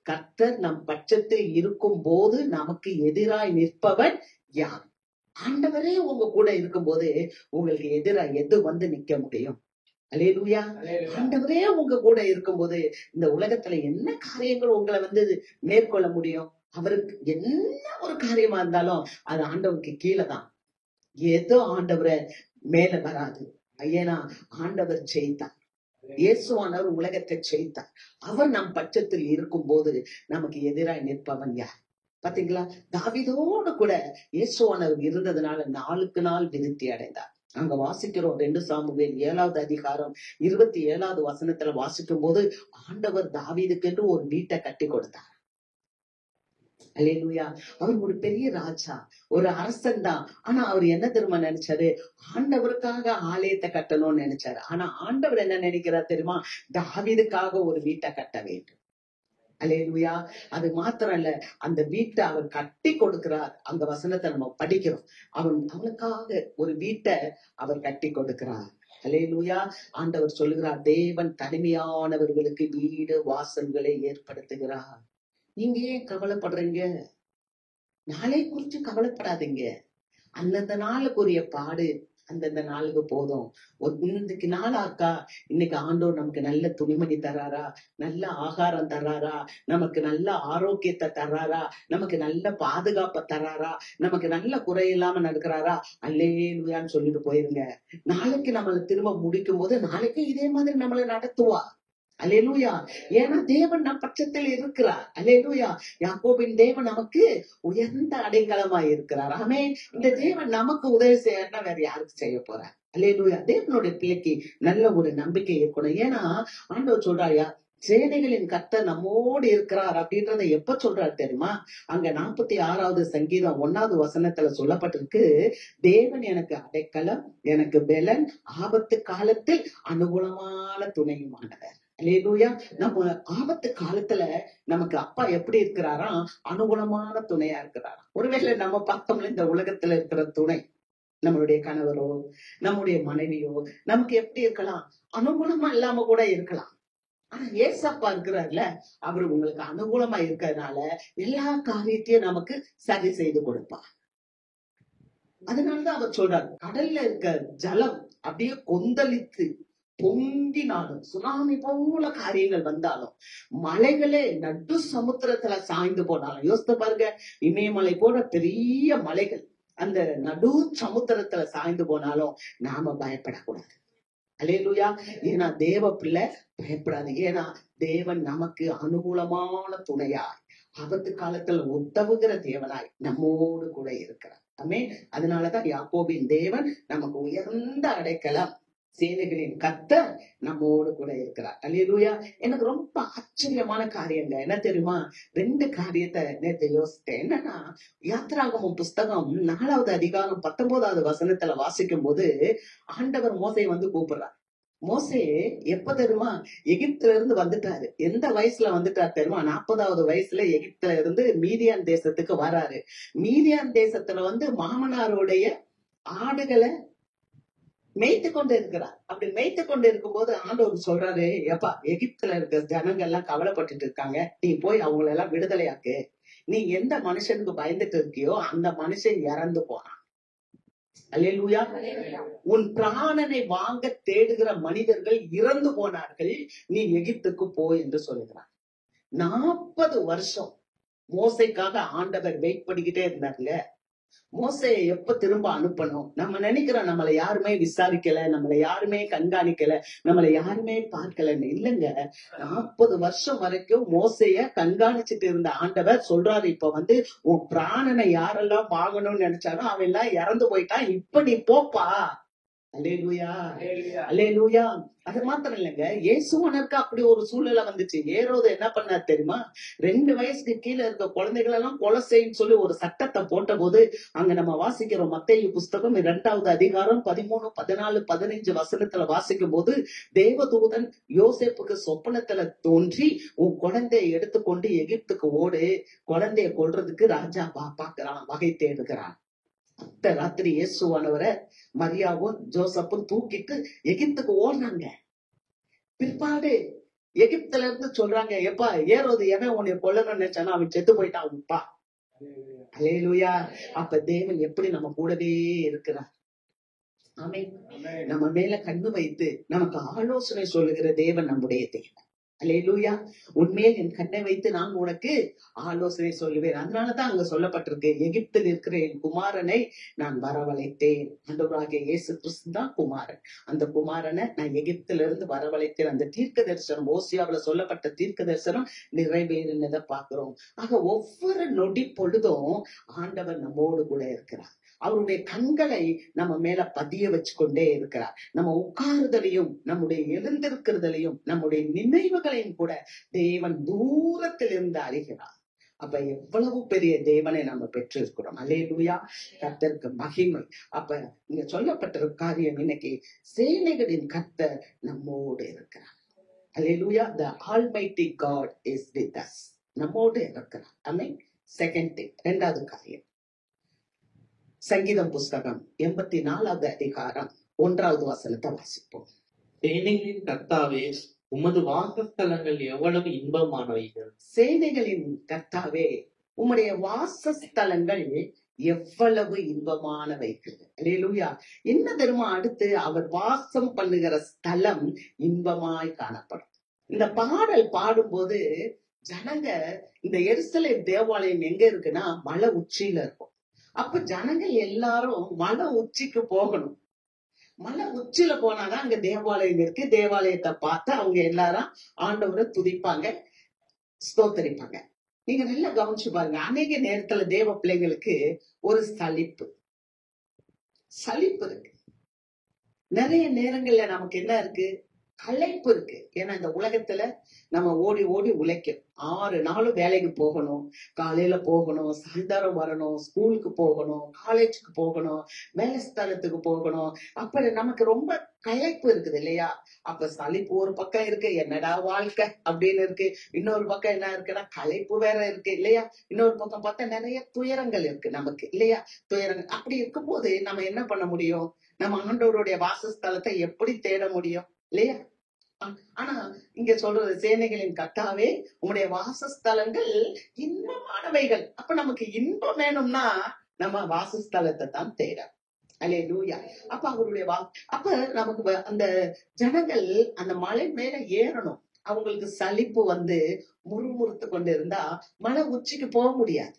கர்த்தர் நம் பட்சத்தில் இருக்கும் போது நமக்கு எதிராய் நிற்பவன் யார்? ஆண்டவரே உங்க கூட இருக்கும்போது உங்களுக்கு எதிராக எது வந்து நிக்க முடியும்? அல்லேலூயா. ஆண்டவரே உங்க கூட இருக்கும்போது இந்த உலகத்துல என்ன காரியங்கள் உங்களை வந்து மேற்கொள்ள முடியும்? அவருக்கு என்ன ஒரு காரியமா இருந்தாலும் அது ஆண்டவருக்கு கீழே தான். ஏதோ ஆண்டவரை மேல வராது. ஏன்னா ஆண்டவர் ஜெயித்தார். இயேசுவானவர் உலகத்தை ஜெயித்தார். அவர் நம் பட்சத்தில் இருக்கும் போது நமக்கு எதிராய் நிற்பவன் யார்? பாத்தீங்களா? தாவீதோடு கூட இயேசுவானவர் இருந்ததுனால நாளுக்கு நாள் விருத்தி அடைந்தார். அங்க வாசிக்கிறோம் 2 சாமுவேல் 7வது அதிகாரம் 27வது வசனத்துல வாசிக்கும் போது ஆண்டவர் தாவீதுக்கு என்று ஒரு வீட்டை கட்டி கொடுத்தார். அல்லேலூயா. அவர் ஒரு பெரிய ராஜா, ஒரு அரசன் தான். ஆனா அவர் என்ன தெரியுமா நினைச்சாரு? ஆண்டவருக்காக ஆலயத்தை கட்டணும்னு நினைச்சாரு. ஆனா ஆண்டவர் என்ன நினைக்கிறார் தெரியுமா? தாவீதுக்காக ஒரு வீட்டை கட்ட வேண்டும். அல்லேலூயா. அது மாத்திரம் இல்ல, அந்த வீட்டை அவர் கட்டி கொடுக்கிறார். அந்த வசனத்தை நம்ம படிக்கிறோம். அவனுக்காக ஒரு வீட்டை அவர் கட்டி கொடுக்கிறார். அல்லேலூயா. ஆண்டவர் சொல்லுகிறார், தேவன் தனிமையானவர்களுக்கு வீடு வாசல்களை ஏற்படுத்துகிறார். நீங்க ஏன் கவலைப்படுறீங்க? நாளை குறிச்சு கவலைப்படாதீங்க. அந்தந்த நாளுக்குரிய பாடு அந்தந்த நாளுக்கு போதும். இன்னைக்கு நாளாக்கா, இன்னைக்கு ஆண்டவர் நமக்கு நல்ல துணிமணி தர்றாரா, நல்ல ஆகாரம் தர்றாரா, நமக்கு நல்ல ஆரோக்கியத்தை தர்றாரா, நமக்கு நல்ல பாதுகாப்பை தர்றாரா, நமக்கு நல்ல குறை இல்லாம நடக்கிறாரா, அல்லேலூயான்னு சொல்லிட்டு போயிருங்க. நாளைக்கு நம்மளை திரும்ப முடிக்கும் போது நாளைக்கு இதே மாதிரி நம்மளை நடத்துவா. அல்லேலூயா. ஏன்னா தேவன் நம் பட்சத்தில் இருக்கிறார். அல்லேலூயா. யாக்கோபின் தேவன் நமக்கு உயர்ந்த அடைக்கலமா இருக்கிறார். ஆமே. இந்த தேவன் நமக்கு உதவி செய்யறா வேற யாருக்கு செய்ய போறார்? அல்லேலூயா. தேவனுடைய பிள்ளைக்கு நல்ல ஒரு நம்பிக்கை இருக்கணும். ஏன்னா ஆண்டவர் சொல்றாயா, சேனைகளின் கர்த்தர் நம்மோடு இருக்கிறார் அப்படின்றத எப்ப சொல்றாரு தெரியுமா? அங்க 46வது சங்கீதம் 1வது வசனத்துல சொல்லப்பட்டிருக்கு, தேவன் எனக்கு அடைக்கலம், எனக்கு பெலன், ஆபத்து காலத்தில் அனுகூலமான துணையுமானவர். அல்லேலூயா. நம்ம ஆபத்து காலத்துல நமக்கு அப்பா எப்படி இருக்கிறாரா? அனுகூலமான துணையா இருக்கிறாரா. ஒருவேளை நம்ம பார்த்தோம்ல, இந்த உலகத்துல இருக்கிற துணை, நம்மளுடைய கணவரோ நம்முடைய மனைவியோ நமக்கு எப்படி இருக்கலாம்? அனுகூலமா இல்லாம கூட இருக்கலாம். ஆனா ஏசப்பா இருக்கிறார்ல, அவரு உங்களுக்கு அனுகூலமா இருக்கிறதுனால எல்லா காரியத்தையும் நமக்கு சரி செய்து கொடுப்பார். அதனாலதான் அவர் சொல்றார், கடல்ல இருக்க ஜலம் அப்படியே கொந்தளித்து பொங்கினாலும், சுனாமி போல காரியங்கள் வந்தாலும், மலைகளே நடு சமுத்திரத்துல சாய்ந்து போனாலும், யோசித்து பாருங்க, இமயமலை போல பெரிய மலைகள் அந்த நடு சமுத்திரத்துல சாய்ந்து போனாலும் நாம பயப்படக்கூடாது. அல்லேலூயா. ஏன்னா தேவ பிள்ளை பயப்படாது. ஏன்னா தேவன் நமக்கு அனுகூலமான துணையாய், ஆபத்து காலத்துல உதவுகிற தேவனாய் நம்மோடு கூட இருக்கிறார். ஆமே. அதனாலதான் யாக்கோபின் தேவன் நமக்கு உயர்ந்த அடைக்கலம், சேனைகளின் கர்த்தர் நம்மோடு கூட இருக்கிறார். அல்லேலூயா. எனக்கு ரொம்ப ஆச்சரியமான காரியங்க என்ன தெரியுமா? 2 காரியத்தை நேற்று யோசித்தேன். என்னன்னா, யாத்திராகமம் புஸ்தகம் 4வது அதிகாரம் 19வது வசனத்துல வாசிக்கும் போது ஆண்டவர் மோசே வந்து கூப்பிடுறார். மோசே எப்ப தெரியுமா? எகிப்துல இருந்து வந்துட்டாரு. எந்த வயசுல வந்துட்டாரு தெரியுமா? 40வது வயசுல எகிப்துல இருந்து மீதியான் தேசத்துக்கு வராரு. மீதியான் தேசத்துல வந்து மாமனாருடைய ஆடுகளை மேய்த்து கொண்டு இருக்கிறார். அப்படி மேய்த்து கொண்டு இருக்கும் போது ஆண்டவர் சொல்றாரு, எப்பா, எகிப்துல இருக்க ஜனங்கள் எல்லாம் கவலைப்பட்டுட்டு இருக்காங்க, நீ போய் அவங்களை எல்லாம் விடுதலையாக்கு. நீ எந்த மனுஷனுக்கு பயந்துட்டு இருக்கியோ அந்த மனுஷன் இறந்து போனான். அல்லேலூயா. உன் பிராணனை வாங்க தேடுகிற மனிதர்கள் இறந்து போனார்கள், நீ எகிப்துக்கு போ என்று சொல்லுகிறார். 40 வருஷம் மோசைக்காக ஆண்டவர் வெயிட் பண்ணிக்கிட்டே இருந்தாருங்க. மோசையை எப்ப திரும்ப அனுப்பணும்? நம்ம நினைக்கிறோம் நம்மளை யாருமே விசாரிக்கல, நம்மளை யாருமே கண்காணிக்கல, நம்மளை யாருமே பார்க்கலன்னு. இல்லைங்க, 40 வருஷம் வரைக்கும் மோசைய கண்காணிச்சுட்டு இருந்த ஆண்டவர் சொல்றாரு, இப்ப வந்து உன் பிராணனை யாரெல்லாம் வாங்கணும்னு நினைச்சாரோ அவன் எல்லாம் இறந்து போயிட்டான், இப்ப நீ போப்பா. அல்லேலூயா. அல்லேலூயா. அது மாத்திரம் இல்லைங்க, இயேசுவனுக்கு அப்படி ஒரு சூழ்நிலை வந்துச்சு. ஏரோது என்ன பண்ணாரு தெரியுமா? 2 வயசுக்கு கீழே இருக்க குழந்தைகள் எல்லாம் கொலை செய்யுன்னு சொல்லி ஒரு சட்டத்தை போட்ட போது, அங்க நம்ம வாசிக்கிறோம் மத்தேயு புஸ்தகம் 2வது அதிகாரம் 13, 14, 15 வசனத்துல வாசிக்கும் போது, தேவதூதன் யோசேப்புக்கு சொப்பனத்துல தோன்றி, உன் குழந்தையை எடுத்துக்கொண்டு எகிப்துக்கு ஓடு, குழந்தைய கொல்றதுக்கு ராஜா பாக்குறான், வகை தேடுகிறான். அத்த ராத்திரி இயேசுவானவரை மரியாவும் ஜோசப்பும் தூக்கிட்டு எகிப்துக்கு ஓடுறாங்க. பிற்பாடு எகிப்துல இருந்து சொல்றாங்க, எப்பா, ஏரோது எவன் உன்னை கொல்லணும்னு நினைச்சானோ அவன் செத்து போயிட்டான் உப்பா. அல்லேலூயா. அப்ப தேவன் எப்படி நம்ம கூடவே இருக்கிறார். ஆமென். நம்ம மேல கண்ணு வைத்து நமக்கு ஆலோசனை சொல்லுகிற தேவன் நம்முடைய தேவன். அல்லேலூயா. உன்மேல் என் கண்ணை வைத்து நான் உனக்கு ஆலோசனை சொல்லுவேன். அதனாலதான் அங்க சொல்லப்பட்டிருக்கு, எகிப்தில் இருக்கிற என் குமாரனை நான் வரவழைத்தேன். ஆண்டவராகிய இயேசு கிறிஸ்து தான் குமாரன். அந்த குமாரனை நான் எகிப்தில இருந்து வரவழைத்தேன். அந்த தீர்க்க தரிசனம், ஓசியாவுல சொல்லப்பட்ட தீர்க்க தரிசனம் நிறைவேறினதை பார்க்கிறோம். ஆக ஒவ்வொரு நொடி பொழுதும் ஆண்டவர் நம்மோடு கூட இருக்கிறார். அவருடைய கண்களை நம்ம மேல பதிய வச்சு கொண்டே இருக்கிறார். நம்ம உட்காருதலையும் நம்முடைய எழுந்திருக்கிறதுலையும் நம்முடைய நினைவுகளையும் கூட தேவன் தூரத்தில் இருந்து அறிகிறார். அப்ப எவ்வளவு பெரிய தேவனை நம்ம பெற்றிருக்கிறோம். அல்லேலூயா, கர்த்தருக்கு மகிமை. அப்ப இங்க சொல்லப்பட்ட காரியம் இன்னைக்கு, சேனைகளின் கர்த்தர் நம்மோடு இருக்கிறார். அல்லேலூயா, the almighty God is with us. நம்மோடு இருக்கிறார். ஆமென். செகண்ட் திங், இரண்டாவது காரியம், சங்கீதம் புஸ்தகம் 84வது அதிகாரம் 1வது வசனத்தை வாசிப்போம். சேனைகளின் கர்த்தாவே, உமது வாசஸ்தலங்கள் எவ்வளவு இன்பமானவைகள். சேனைகளின் கர்த்தாவே, உம்முடைய வாசஸ்தலங்கள் எவ்வளவு இன்பமானவைகள். அல்லேலூயா. என்ன தெரியுமா, அடுத்து அவர் வாசம் பண்ணுகிற ஸ்தலம் இன்பமாய் காணப்படும். இந்த பாடல் பாடும்போது ஜனங்க, இந்த எருசலேம் தேவாலயம் எங்க இருக்குன்னா மலை உச்சியில இருக்கும். அப்ப ஜனங்கள் எல்லாரும் மலை உச்சிக்கு போகணும். மலை உச்சியில போனாதான் அங்க தேவாலயம் இருக்கு. தேவாலயத்தை பார்த்து அவங்க எல்லாரும் ஆண்டவரை துதிப்பாங்க, ஸ்தோத்தரிப்பாங்க. நீங்க நல்லா கவனிச்சு பாருங்க, அநேக நேரத்துல தேவ பிள்ளைங்களுக்கு ஒரு சலிப்பு இருக்கு. நிறைய நேரங்கள்ல நமக்கு என்ன இருக்கு, களைப்பு இருக்கு. ஏன்னா இந்த உலகத்துல நம்ம ஓடி ஓடி உழைக்கும். 6 நாளும் வேலைக்கு போகணும், காலையில போகணும், சாயந்தரம் வரணும், ஸ்கூலுக்கு போகணும், காலேஜுக்கு போகணும், வேலை ஸ்தலத்துக்கு போகணும். அப்ப நமக்கு ரொம்ப களைப்பு இருக்குது இல்லையா? அப்ப சலிப்பு ஒரு பக்கம் இருக்கு, என்னடா வாழ்க்கை அப்படின்னு இருக்கு. இன்னொரு பக்கம் என்ன இருக்குன்னா களைப்பு வேற இருக்கு இல்லையா? இன்னொரு பக்கம் பார்த்தா நிறைய துயரங்கள் இருக்கு நமக்கு இல்லையா? துயரங்கள். அப்படி இருக்கும்போது நம்ம என்ன பண்ண முடியும்? நம்ம ஆண்டவருடைய வாசஸ்தலத்தை எப்படி தேட முடியும் இல்லையா? ஆனா இங்க சொல்றது, சேனைகளின் கர்த்தாவே, உங்களுடைய வாசஸ்தலங்கள் இன்பமானவைகள். அப்ப நமக்கு இன்பம் வேணும்னா நம்ம வாசஸ்தலத்தை தான் தேட. அல்லேலூயா. அப்ப அவருடைய அப்ப நமக்கு அந்த ஜனங்கள் அந்த மலை மேல ஏறணும். அவங்களுக்கு சலிப்பு முறுமுறுத்து கொண்டு இருந்தா மலை உச்சிக்கு போக முடியாது.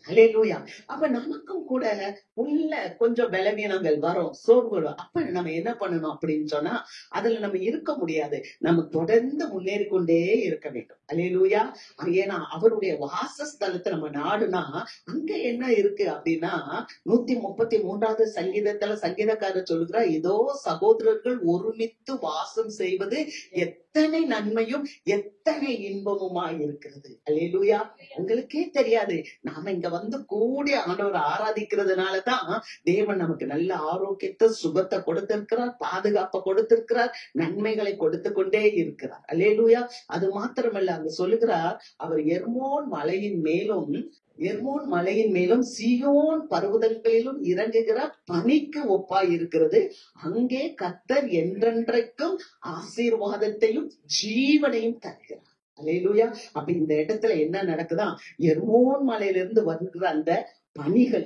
அல்லேலூயா. அப்ப நமக்கும் கூட உள்ள கொஞ்சம் பலவீனங்கள் வரும், சோர்வு வரும். அப்ப நம்ம என்ன பண்ணணும் அப்படின்னு சொன்னா, அதுல நம்ம இருக்க முடியாது. நம்ம தொடர்ந்து முன்னேறி கொண்டே இருக்க வேண்டும். அல்லேலூயா. ஏன்னா அவருடைய வாசஸ்தலத்தை நம்ம நாடுனா அங்க என்ன இருக்கு அப்படின்னா, 133வது சங்கீதத்துல சங்கீதக்காரர் சொல்லுகிறார், இதோ சகோதரர்கள் ஒருமித்து வாசம் செய்வது எத்தனை நன்மையும் எத்தனை இன்பமுமா இருக்கிறது. அல்லேலூயா. உங்களுக்கே தெரியாது, நாம இங்க கூடி ஆண்டவரை ஆராதிக்கிறதுனாலதான் தேவன் நமக்கு நல்ல ஆரோக்கியத்தை, சுகத்தை கொடுத்திருக்கிறார், பாதுகாப்பை கொடுத்திருக்கிறார், நன்மைகளை கொடுத்து கொண்டே இருக்கிறார். அல்லேலூயா. அது மாத்திரமல்ல, அங்க சொல்லுகிறார், அவர் எர்மோன் மலையின் மேலும் சீயோன் பர்வதங்களிலும் இறங்குகிற பனிக்கு ஒப்பாய் இருக்கிறது. அங்கே கர்த்தர் என்றென்றைக்கும் ஆசீர்வாதத்தையும் ஜீவனையும் தருகிறார். அல்லேலூயா. அப்ப இந்த இடத்துல என்ன நடக்குதா, எர்மோன் மலையிலிருந்து வருகிற அந்த பனிகள்.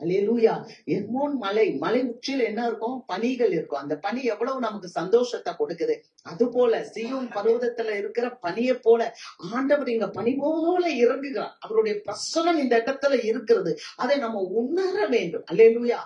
அல்லேலூயா. எர்மோன் மலை உச்சியில என்ன இருக்கும், பனிகள் இருக்கும். அந்த பனி எவ்வளவு நமக்கு சந்தோஷத்தை கொடுக்குது. அது போல சீயோன் பர்வதத்துல இருக்கிற பனியை போல ஆண்டவர் இங்க பனி போல இறங்குகிறார். அவருடைய பிரசனம் இந்த இடத்துல இருக்கிறது. அதை நம்ம உணர வேண்டும். அல்லேலூயா.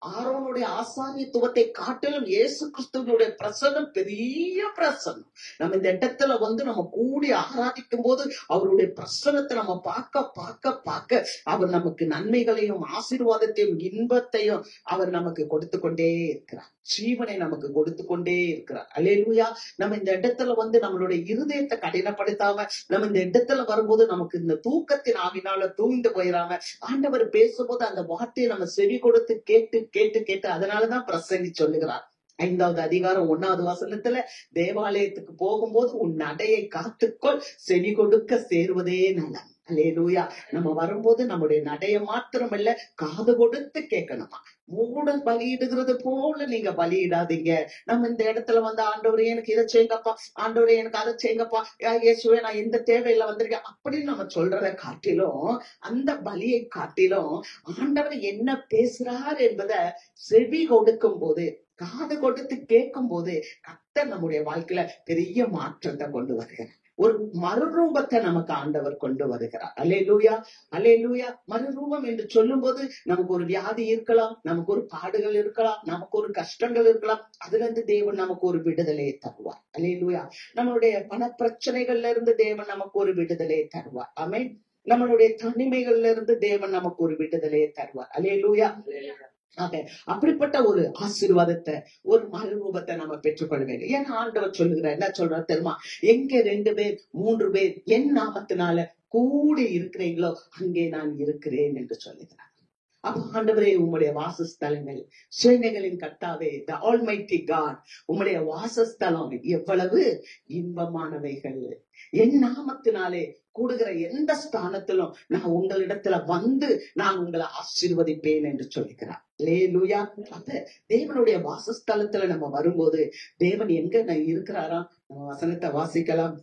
ஆரோனுடைய ஆசாரியத்துவத்தை காட்டிலும் இயேசு கிறிஸ்துவனுடைய பிரசனம் பெரிய பிரசனம். நம்ம இந்த இடத்துல நம்ம கூடி ஆராதிக்கும் போது அவருடைய பிரசனத்தை நம்ம பார்க்க அவர் நமக்கு நன்மைகளையும் ஆசீர்வாதத்தையும் இன்பத்தையும் அவர் நமக்கு கொடுத்து கொண்டே இருக்கிறார். ஜீவனை நமக்கு கொடுத்து கொண்டே இருக்கிறார். அல்லேலூயா. நம்ம இந்த இடத்துல நம்மளுடைய இருதயத்தை கடினப்படுத்தாம, நம்ம இந்த இடத்துல வரும்போது நமக்கு இந்த தூக்கத்தின் ஆவினால தூய்ந்து போயிடாம, ஆண்டவர் பேசும்போது அந்த வார்த்தையை நம்ம செவி கொடுத்து கேட்டு கேட்டு கேட்டு, அதனாலதான் பிரசங்கி சொல்லுகிறார் 5வது அதிகாரம் 1வது வசனத்துல, தேவாலயத்துக்கு போகும்போது உன் நடையை காத்துக்கொள், செவி கொடுக்க சேருவதே நலம். அல்லேலூயா. நம்ம வரும்போது நம்முடைய நடைய மாத்திரமல்ல, காது கொடுத்து கேட்கணுமா. மூடன் பலியிடுகிறது போல நீங்க பலியிடாதீங்க. நம்ம இந்த இடத்துல ஆண்டவரே எனக்கு இதை செய்யுங்கப்பா, ஆண்டவரே எனக்கு அதை செய்யுங்கப்பா, இயேசுவே நான் இந்த தேவையில வந்திருக்கேன் அப்படின்னு நம்ம சொல்றதை காட்டிலும், அந்த பலியை காட்டிலும் ஆண்டவர் என்ன பேசுறார் என்பதை செவி கொடுக்கும் போது, காது கொடுத்து கேட்கும் போது கர்த்தர் நம்முடைய வாழ்க்கையில பெரிய மாற்றத்தை கொண்டு வருகிறார். ஒரு மறுரூபத்தை நமக்கு ஆண்டவர் கொண்டு வருகிறார். அல்லேலூயா, அல்லேலூயா. மறுரூபம் என்று சொல்லும் போது நமக்கு ஒரு வியாதி இருக்கலாம், நமக்கு ஒரு பாடுகள் இருக்கலாம், நமக்கு ஒரு கஷ்டங்கள் இருக்கலாம். அதுல இருந்து தேவன் நமக்கு ஒரு விடுதலையை தருவார். அல்லேலூயா. நம்மளுடைய பண பிரச்சனைகள்ல இருந்து தேவன் நமக்கு ஒரு விடுதலையை தருவார். ஆமென். நம்மளுடைய தனிமைகள்ல இருந்து தேவன் நமக்கு ஒரு விடுதலையை தருவார். அல்லேலூயா. ஆக அப்படிப்பட்ட ஒரு ஆசீர்வாதத்தை, ஒரு மறுரூபத்தை நம்ம பெற்றுக்கொள்ள வேண்டும். ஏன்னா ஆண்டவர் சொல்லுகிறார், என்ன சொல்றார் தெரியுமா? எங்க 2 பேர் 3 பேர் என் நாமத்தினால கூடி இருக்கிறீங்களோ அங்கே நான் இருக்கிறேன் என்று சொல்லுகிறார். அப்ப ஆண்டவரே, உம்முடைய வாசஸ்தலங்கள், சேனைகளின் கர்த்தாவே, தி ஆல்மைட்டி காட், உம்முடைய வாசஸ்தலம் எவ்வளவு இன்பமானவைகள். என் நாமத்தினாலே கூடுகிற எந்த ஸ்தானத்திலும் நான் உங்களிடத்துல வந்து நான் உங்களை ஆசீர்வதிப்பேன் என்று சொல்லுகிறார். அல்லேலூயா. அப்ப தேவனுடைய வாசஸ்தலத்துல நம்ம வரும்போது தேவன் எங்க இருக்கிறாரா? நம்ம வசனத்தை வாசிக்கலாம்.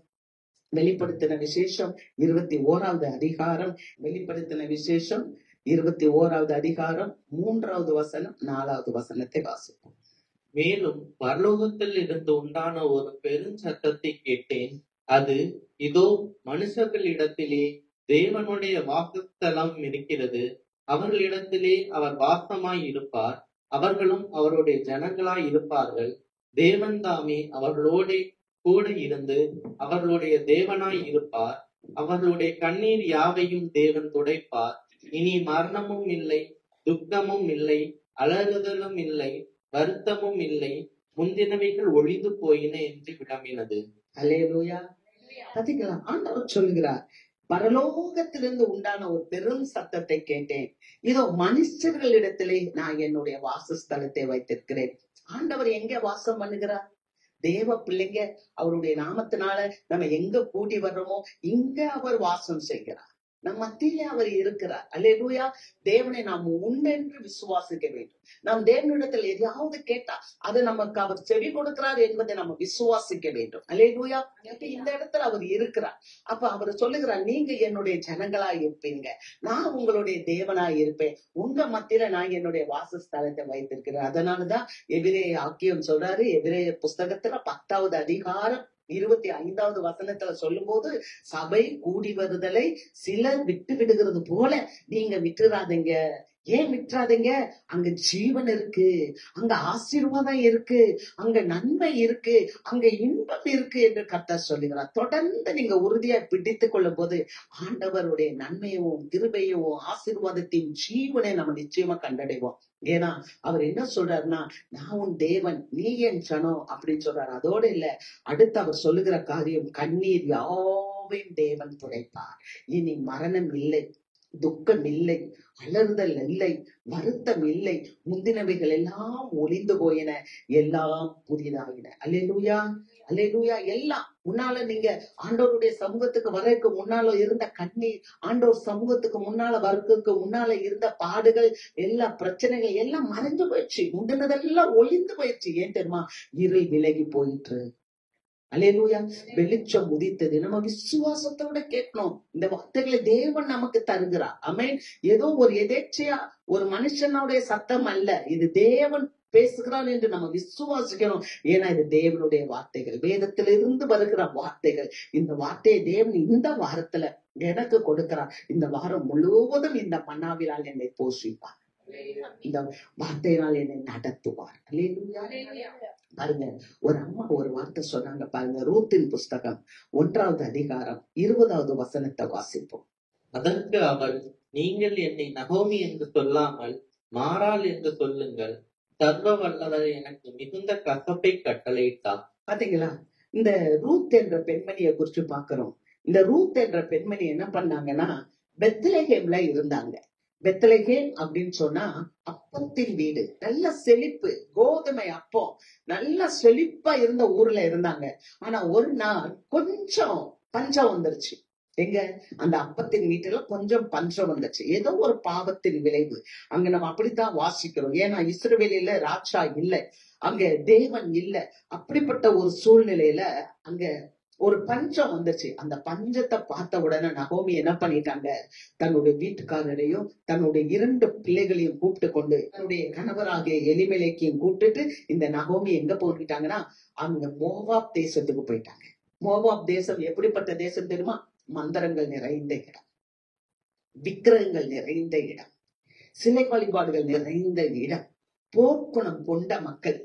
வெளிப்படுத்தின விசேஷம் 21வது அதிகாரம், வெளிப்படுத்தின விசேஷம் 21வது அதிகாரம் 3வது வசனம் 4வது வசனத்தை வாசிப்போம். மேலும் பரலோகத்தில் இருந்து உண்டான ஒரு பெருஞ்சத்தத்தை கேட்டேன். அது, இதோ மனுஷர்களிடத்திலே தேவனுடைய வாசஸ்தலம் இருக்கிறது. அவர்களிடத்திலே அவர் வாசமாய் இருப்பார். அவர்களும் அவருடைய ஜனங்களாய் இருப்பார்கள். தேவன் தாமே அவர்களோட கூட இருந்து அவர்களுடைய தேவனாய் இருப்பார். அவர்களுடைய கண்ணீர் யாவையும் தேவன் துடைப்பார். இனி மரணமும் இல்லை, துக்கமும் இல்லை, அலறுதலும் இல்லை, வருத்தமும் இல்லை, முந்தினவைகள் ஒழிந்து போயின என்று விளம்பினது. அல்லேலூயா. பாத்தீங்களா? ஆண்டவர் சொல்லுகிறார், பரலோகத்திலிருந்து உண்டான ஒரு பெரும் சத்தத்தை கேட்டேன். இதோ மனுஷர்களிடத்திலே நான் என்னுடைய வாசஸ்தலத்தை வைத்திருக்கிறேன். ஆண்டவர் எங்க வாசம் பண்ணுகிறார்? தேவ பிள்ளைங்க அவருடைய நாமத்தினால நம்ம எங்க கூடி வர்றோமோ இங்க அவர் வாசம் செய்கிறார். நம் மத்தியிலே அவர் இருக்கிறார். அல்லேலூயா. தேவனை நாம் உண்டென்று விசுவாசிக்க வேண்டும். நாம் தேவனிடத்தில் எதையாவது கேட்டா அது நமக்கு அவர் செவி கொடுக்கிறார் என்பதை நம்ம விசுவாசிக்க வேண்டும். அல்லேலூயா. இந்த இடத்துல அவர் இருக்கிறார். அப்ப அவர் சொல்லுகிறார், நீங்க என்னுடைய ஜனங்களா இருப்பீங்க, நான் உங்களுடைய தேவனாய் இருப்பேன், உங்க மத்தியில நான் என்னுடைய வாசஸ்தலத்தை வைத்திருக்கிறேன். அதனாலதான் எபிரேய ஆக்கியம் சொல்றாரு, எபிரேய புஸ்தகத்துல 10வது அதிகாரம் 25வது வசனத்துல சொல்லும் போது, சபை கூடி வருதலை சிலர் விட்டு விடுகிறது போல நீங்க விட்டுறாதீங்க. ஏன் விட்டுறாதீங்க? அங்க ஜீவன் இருக்கு, அங்க ஆசீர்வாதம் இருக்கு, அங்க நன்மை இருக்கு, அங்க இன்பம் இருக்கு என்று கர்த்தர் சொல்லுகிறார். தொடர்ந்து நீங்க உறுதியா பிடித்துக் கொள்ளும் போது ஆண்டவருடைய நன்மையும் கிருபையும் ஆசீர்வாதத்தையும் ஜீவனை நம்ம நிச்சயமா கண்டடைவோம். ஏன்னா அவர் என்ன சொல்றாருன்னா, நான் உன் தேவன், நீ என் ஜனம் அப்படின்னு சொல்றாரு. அதோட இல்ல, அடுத்து அவர் சொல்லுகிற காரியம், கண்ணீர் யாவையும் தேவன் துடைப்பார். இனி மரணம் இல்லை, துக்கம் இல்லை, அலறுதல் இல்லை, வருத்தம் இல்லை, முந்தினவைகள் எல்லாம் ஒளிந்து போயின, எல்லாம் புதிதாகின. அல்லேலூயா, அல்லேலூயா. எல்லாம் முன்னால நீங்க ஆண்டவருடைய சமூகத்துக்கு வர்றதுக்கு முன்னால இருந்த கண்ணீர், ஆண்டவர் சமூகத்துக்கு முன்னால வர்றதுக்கு முன்னால இருந்த பாடுகள், எல்லா பிரச்சனைகள் எல்லாம் மறைஞ்சு போயிடுச்சு. முந்தினதெல்லாம் ஒளிந்து போயிடுச்சு. ஏன் தெரியுமா? இருள் விலகி போயிட்டு. அல்லேலூயா. வெளிச்சம் உதித்தது. நம்ம விசுவாசத்தோட கேட்கணும். இந்த வார்த்தைகளை தேவன் நமக்கு தருகிறார். ஆமென். ஏதோ ஒரு எதேச்சையா ஒரு மனுஷனுடைய சத்தம் அல்ல, இது தேவன் பேசுகிறான் என்று நம்ம விசுவாசிக்கணும். ஏன்னா இது தேவனுடைய வார்த்தைகள், வேதத்திலிருந்து வருகிற வார்த்தைகள். இந்த வார்த்தையை தேவன் இந்த வாரத்துல எனக்கு கொடுக்கிறார். இந்த வாரம் முழுவதும் இந்த மன்னாவினால் என்னை போஷிப்பார், இந்த வார்த்தையினால் என்னை நடத்துவார். அல்லேலூயா. பாருங்க, ஒரு அம்மா ஒரு வார்த்தை சொன்னாங்க பாருங்க. ரூத்தின் புஸ்தகம் 1வது அதிகாரம் 20வது வசனத்தை வாசிப்போம். அதற்கு அவள், நீங்கள் என்னை நகோமி என்று சொல்லாமல் மாறாள் என்று சொல்லுங்கள், சர்வ வல்லவர் எனக்கு மிகுந்த கசப்பை கட்டளையிட்டார். பாத்தீங்களா? இந்த ரூத் என்ற பெண்மணியை குறிச்சு பாக்குறோம். இந்த ரூத் என்ற பெண்மணி என்ன பண்ணாங்கன்னா, பெத்லெகேம்ல இருந்தாங்க. பெத்லெகேம் அப்படின்னு சொன்னா அப்பத்தின் வீடு, நல்ல செழிப்பு, கோதுமை அப்பம், நல்ல செழிப்பா இருந்த ஊர்ல இருந்தாங்க. ஆனா ஒரு நாள் கொஞ்சம் பஞ்சம் வந்துருச்சு. எங்க? அந்த அப்பத்தின் வீட்டுல கொஞ்சம் பஞ்சம் வந்துச்சு. ஏதோ ஒரு பாவத்தின் விளைவு. அங்க நம்ம அப்படித்தான் வாசிக்கிறோம். ஏன்னா இஸ்ரவேலில ராஜா இல்ல, அங்க தேவன் இல்ல. அப்படிப்பட்ட ஒரு சூழ்நிலையில அங்க ஒரு பஞ்சம் வந்துச்சு. அந்த பஞ்சத்தை பார்த்த உடனே நகோமி என்ன பண்ணிட்டாங்க, தன்னுடைய வீட்டுக்காரரையும் தன்னுடைய 2 பிள்ளைகளையும் கூப்பிட்டு கொண்டு தன்னுடைய கணவராகிய எலிமெலேக்கையும் கூப்பிட்டுட்டு இந்த நகோமி எங்க போயிட்டாங்கன்னா அவங்க மோவாப் தேசத்துக்கு போயிட்டாங்க. மோவாப் தேசம் எப்படிப்பட்ட தேசம் தெரியுமா? மந்திரங்கள் நிறைந்த இடம், விக்கிரகங்கள் நிறைந்த இடம், சிலை வழிபாடுகள் நிறைந்த இடம், போர்க்குணம் கொண்ட மக்கள்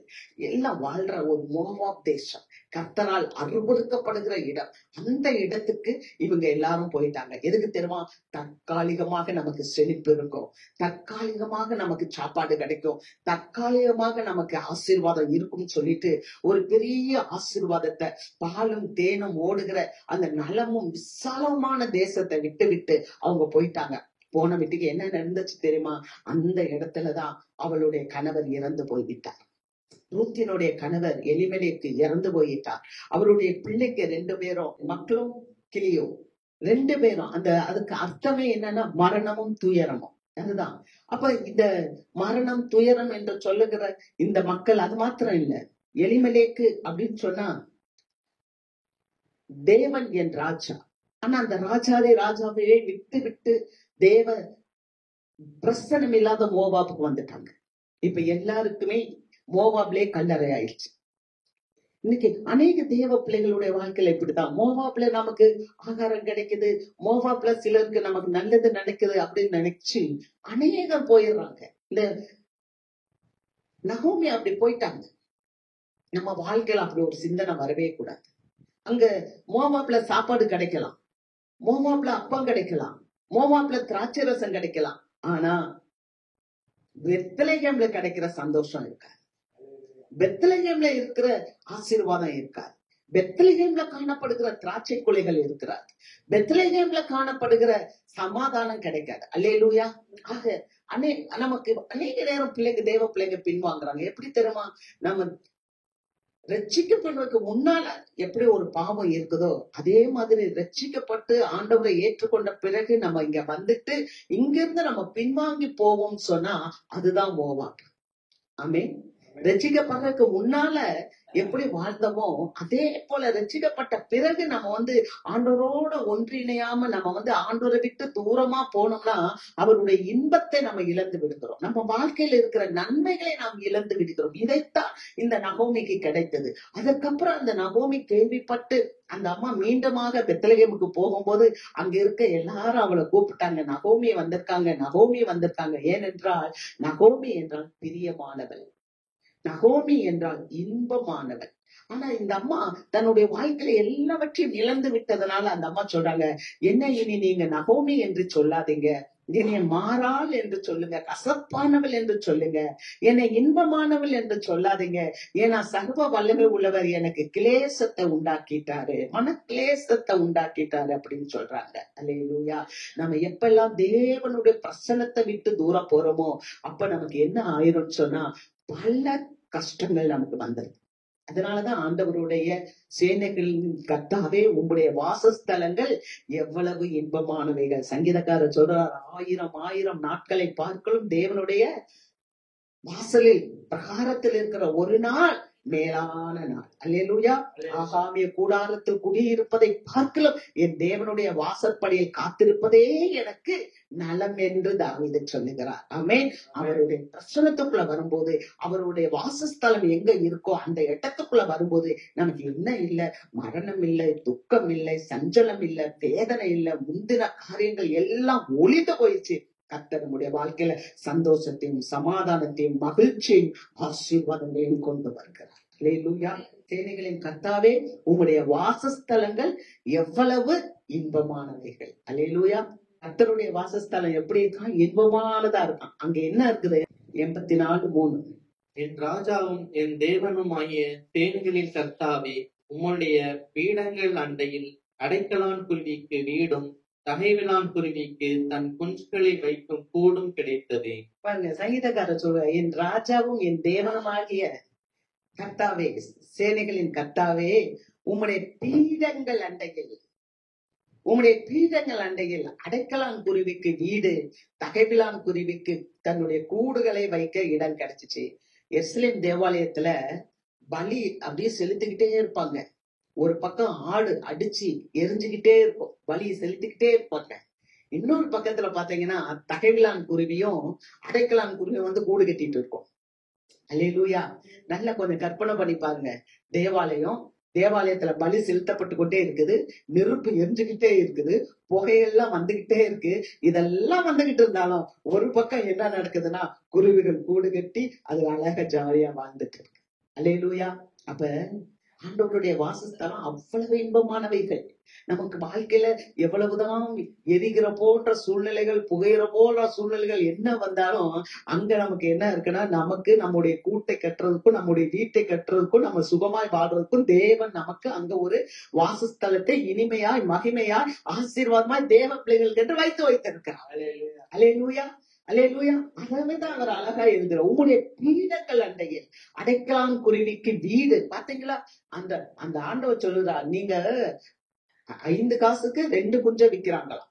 எல்லாம் வாழ்ற ஒரு மோவாப் தேசம், கர்த்தரால் அருவருக்கப்படுகிற இடம். அந்த இடத்துக்கு இவங்க எல்லாரும் போயிட்டாங்க. எதுக்கு தெரியுமா? தற்காலிகமாக நமக்கு செழிப்பு இருக்கும், தற்காலிகமாக நமக்கு சாப்பாடு கிடைக்கும், தற்காலிகமாக நமக்கு ஆசீர்வாதம் இருக்கும்னு சொல்லிட்டு ஒரு பெரிய ஆசீர்வாதத்தை, பாலும் தேனும் ஓடுகிற அந்த நலமும் விசாலமான தேசத்தை விட்டு விட்டு அவங்க போயிட்டாங்க. போன வீட்டுக்கு என்ன நடந்துச்சு தெரியுமா? அந்த இடத்துலதான் அவளுடைய கணவர் இறந்து போய்விட்டார். ரூத்தினுடைய கணவர் எலிமெலேக்கு இறந்து போயிட்டார். அவருடைய பிள்ளைக்கு 2 பேரும், மக்களும் கிளியும் 2 பேரும். அதுக்கு அர்த்தமே என்னன்னா மரணமும் துயரமும். அதுதான். அப்ப இந்த மரணம் துயரம் என்று சொல்லுகிற இந்த மக்கள் அது மாத்திரம் இல்ல. எலிமெலேக்கு அப்படின்னு சொன்னா தேவன் என் ராஜா. ஆனா அந்த ராஜாவே விட்டு விட்டு தேவ பிரசனம் இல்லாத மோவாபுக்கு வந்துட்டாங்க. இப்ப எல்லாருக்குமே மோவாப்லே கல்லறை ஆயிடுச்சு. இன்னைக்கு அநேக தேவ பிள்ளைகளுடைய வாழ்க்கையில இப்படிதான். மோவாப்ல நமக்கு ஆகாரம் கிடைக்குது, மோவாப்ல சிலருக்கு நமக்கு நல்லது நடக்குது அப்படின்னு நினைச்சு அநேகம் போயிடுறாங்க. இந்த நகோமி அப்படி போயிட்டாங்க. நம்ம வாழ்க்கையில அப்படி ஒரு சிந்தனை வரவே கூடாது. அங்க மோவாப்ல சாப்பாடு கிடைக்கலாம், மோவாப்ல அப்பம் கிடைக்கலாம், மோவாப்ல திராட்சை ரசம் கிடைக்கலாம். ஆனா பெத்லகேம்ல கிடைக்கிற சந்தோஷம் இருக்காது, பெத்லகேம்ல இருக்கிற ஆசீர்வாதம் இருக்காது, பெத்லகேம்ல காணப்படுகிற திராட்சை குலைகள் இருக்கிறார், பெத்லகேம்ல காணப்படுகிற சமாதானம் கிடைக்காது. அல்லேலூயா. ஆக நமக்கு அநேக நேரம் தேவ பிள்ளைங்க பின்வாங்குறாங்க. எப்படி தெரியுமா? நம்ம ரட்சிக்கப்படுறதுக்கு முன்னால எப்படி ஒரு பாவம் இருக்குதோ அதே மாதிரி ரட்சிக்கப்பட்டு ஆண்டவரை ஏற்றுக்கொண்ட பிறகு நம்ம இங்க வந்துட்டு இங்கிருந்து நம்ம பின்வாங்கி போவோம் சொன்னா அதுதான் மோவாப். ஆமென். ரட்சிக்கப்படுறதுக்கு முன்னால எப்படி வாழ்ந்தோமோ அதே போல ரட்சிக்கப்பட்ட பிறகு நம்ம ஆண்டவரோட ஒன்றிணையாம நம்ம ஆண்டவரை விட்டு தூரமா போனோம்னா அவருடைய இன்பத்தை நம்ம இழந்து விடுகிறோம், நம்ம வாழ்க்கையில இருக்கிற நன்மைகளை நாம் இழந்து விடுகிறோம். இதைத்தான் இந்த நகோமிக்கு கிடைத்தது. அதற்கப்புறம் அந்த நகோமி கேள்விப்பட்டு அந்த அம்மா மீண்டுமாக பெத்லகேமுக்கு போகும்போது அங்க இருக்க எல்லாரும் அவளை கூப்பிட்டாங்க, நகோமி வந்திருக்காங்க, நகோமி வந்திருக்காங்க. ஏனென்றால் நகோமி என்றால் பிரியமானவள், நகோமி என்றால் இன்பமானவள். ஆனா இந்த அம்மா தன்னுடைய வாழ்க்கையில எல்லாவற்றையும் இழந்து விட்டதனால அந்த அம்மா சொல்றாங்க, என்ன இனி நீங்க நகோமி என்று சொல்லாதீங்க, என்னை மாறாள் என்று சொல்லுங்க, கசப்பானவள் என்று சொல்லுங்க, என்னை இன்பமானவள் என்று சொல்லாதீங்க. ஏன்னா சர்வ வல்லமை உள்ளவர் எனக்கு கிளேசத்தை உண்டாக்கிட்டாரு, மன கிளேசத்தை உண்டாக்கிட்டாரு அப்படின்னு சொல்றாங்க. அல்லேலூயா. நம்ம எப்பெல்லாம் தேவனுடைய பிரசன்னத்தை விட்டு தூரம் போறோமோ அப்ப நமக்கு என்ன ஆயிரும் சொன்னா பல கஷ்டங்கள் நமக்கு வந்தது. அதனாலதான் ஆண்டவருடைய சேனைகளின் கர்த்தாவே உங்களுடைய வாசஸ்தலங்கள் எவ்வளவு இன்பமானவைகள். சங்கீதக்காரர் சொல்றார், 1000 நாட்களை பார்க்கலும் தேவனுடைய வாசலில் பிரகாரத்தில் இருக்கிற ஒரு நாள் மேலான நாள். அல்லேலூயா. ஆகாமிய கூடாரத்தில் குடியிருப்பதை பார்க்கலும் என் தேவனுடைய வாசற்படியில் காத்திருப்பதே எனக்கு நலம் என்று தாவீது சொல்லுகிறார். ஆமென். அவருடைய பிரசனத்துக்குள்ள வரும்போது, அவருடைய வாசஸ்தலம் எங்க இருக்கோ அந்த இடத்துக்குள்ள வரும்போது நமக்கு என்ன இல்லை, மரணம் இல்லை, துக்கம் இல்லை, சஞ்சலம் இல்லை, வேதனை இல்லை, முந்தின காரியங்கள் எல்லாம் ஒளிந்து போயிடுச்சு. கர்த்தர் நம்முடைய வாழ்க்கையில சந்தோஷத்தையும் சமாதானத்தையும் மகிழ்ச்சியும் ஆசீர்வாதங்களையும் கொண்டு வருகிறார். அல்லேலூயா. சேனைகளின் கர்த்தாவே உம்முடைய வாசஸ்தலங்கள் எவ்வளவு இன்பமானவைகள். அல்லேலூயா. கர்த்தருடைய வாசஸ்தலம் எப்படி இருக்கான்? இன்பமானதா இருக்கான். அங்க என்ன இருக்குது? 84:3. என் ராஜாவும் என் தேவனுமாகிய சேனைகளின் கர்த்தாவே உம்முடைய பீடங்கள் அண்டையில் அடைக்கலான் குருவிக்கு வீடும் தகைவிலான் குருவிக்கு தன் குஞ்சுகளை வைக்கும் கூடும் கிடைத்தது. பாருங்க, சங்கீதக்காரர் சொல்ற, என் ராஜாவும் என் தேவனுமாகிய கர்த்தாவே, சேனைகளின் கர்த்தாவே உம்முடைய பீடங்கள் அண்டையில், உம்முடைய பீடங்கள் அண்டையில் அடைக்கலான் குருவிக்கு வீடு, தகைவிலான் குருவிக்கு தன்னுடைய கூடுகளை வைக்க இடம் கிடைச்சிச்சு. எருசலேம் தேவாலயத்துல பலி அப்படியே செலுத்திக்கிட்டே இருப்பாங்க. ஒரு பக்கம் ஆடு அடிச்சு எரிஞ்சுக்கிட்டே இருக்கும், வலியை செலுத்திக்கிட்டே இருப்பாங்க. இன்னொரு பக்கத்துல பாத்தீங்கன்னா தகைவிலான் குருவியும் அடைக்கலான் குருவியும் வந்து கூடு கட்டிட்டு இருக்கும். அல்லேலூயா. நல்லா கொஞ்சம் கற்பனை பண்ணி பாருங்க. தேவாலயத்துல பலி செலுத்தப்பட்டு கொண்டே இருக்குது, நெருப்பு எரிஞ்சுக்கிட்டே இருக்குது, புகையெல்லாம் வந்துகிட்டே இருக்கு. இதெல்லாம் வந்துகிட்டு இருந்தாலும் ஒரு பக்கம் என்ன நடக்குதுன்னா குருவிகள் கூடு கட்டி அது அழகா ஜாலியா வாழ்ந்துட்டு இருக்கு. அல்லேலூயா. அப்ப ஆண்டவருடைய வாசஸ்தலம் அவ்வளவு இன்பமானவைகள். நமக்கு வாழ்க்கையில எவ்வளவுதான் எரிகிற போன்ற சூழ்நிலைகள், புகையிற போன்ற சூழ்நிலைகள் என்ன வந்தாலும் அங்க நமக்கு என்ன இருக்குன்னா, நமக்கு நம்முடைய கூட்டை கட்டுறதுக்கும் நம்முடைய வீட்டை கட்டுறதுக்கும் நம்ம சுகமாய் வாழ்றதுக்கும் தேவன் நமக்கு அங்க ஒரு வாசஸ்தலத்தை இனிமையாய் மகிமையாய் ஆசீர்வாதமாய் தேவ பிள்ளைகளுக்கு என்று வைத்திருக்கிறார். அல்லேலூயா. அல்லேலூயா. அதனாலதான் அவர் அழகா எழுதுற உங்களுடைய பீடங்கள் அண்டையில் அடைக்கலான் குருவிக்கு வீடு. பாத்தீங்களா, அந்த அந்த ஆண்டவர் சொல்லுறார், நீங்க 5 காசுக்கு 2 குஞ்ச விக்கிறாங்களாம்.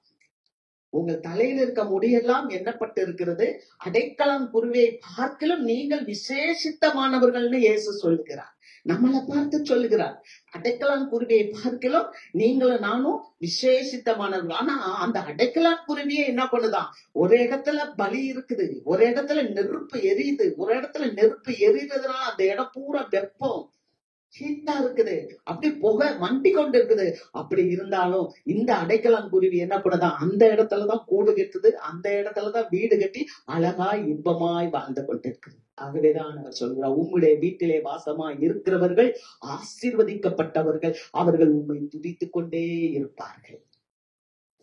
உங்கள் தலையில் இருக்க முடியெல்லாம் எண்ணப்பட்டு இருக்கிறது. அடைக்கலான் குருவியை பார்க்கலும் நீங்கள் விசேஷித்தமானவர்கள்னு இயேசு சொல்லுகிறார். நம்மளை பார்த்து சொல்லுகிறார், அடைக்கலான் குருவியை பார்க்கலும் நீங்களும் நானும் விசேஷித்தமானவர்கள். ஆனா அந்த அடைக்கலான் குருவியே என்ன பண்ணுதான், ஒரு இடத்துல பலி இருக்குது, ஒரு இடத்துல நெருப்பு எரியுது, ஒரு இடத்துல நெருப்பு எரியுறதுனால அந்த இடம் பூரா வெப்பம் ஹீட்டா இருக்குது, அப்படி புகை மண்டி கொண்டு இருக்குது. அப்படி இருந்தாலும் இந்த அடைக்கலான் குருவி என்ன பண்ணுதான், அந்த இடத்துலதான் கூடு கட்டுது, அந்த இடத்துலதான் வீடு கட்டி அழகாய் இன்பமாய் வாழ்ந்து கொண்டிருக்குது. ஆகவேதான் அவர் சொல்கிறார், உம்முடைய வீட்டிலே வாசமாய் இருக்கிறவர்கள் ஆசீர்வதிக்கப்பட்டவர்கள், அவர்கள் உம்மை துதித்துக் கொண்டே இருப்பார்கள்.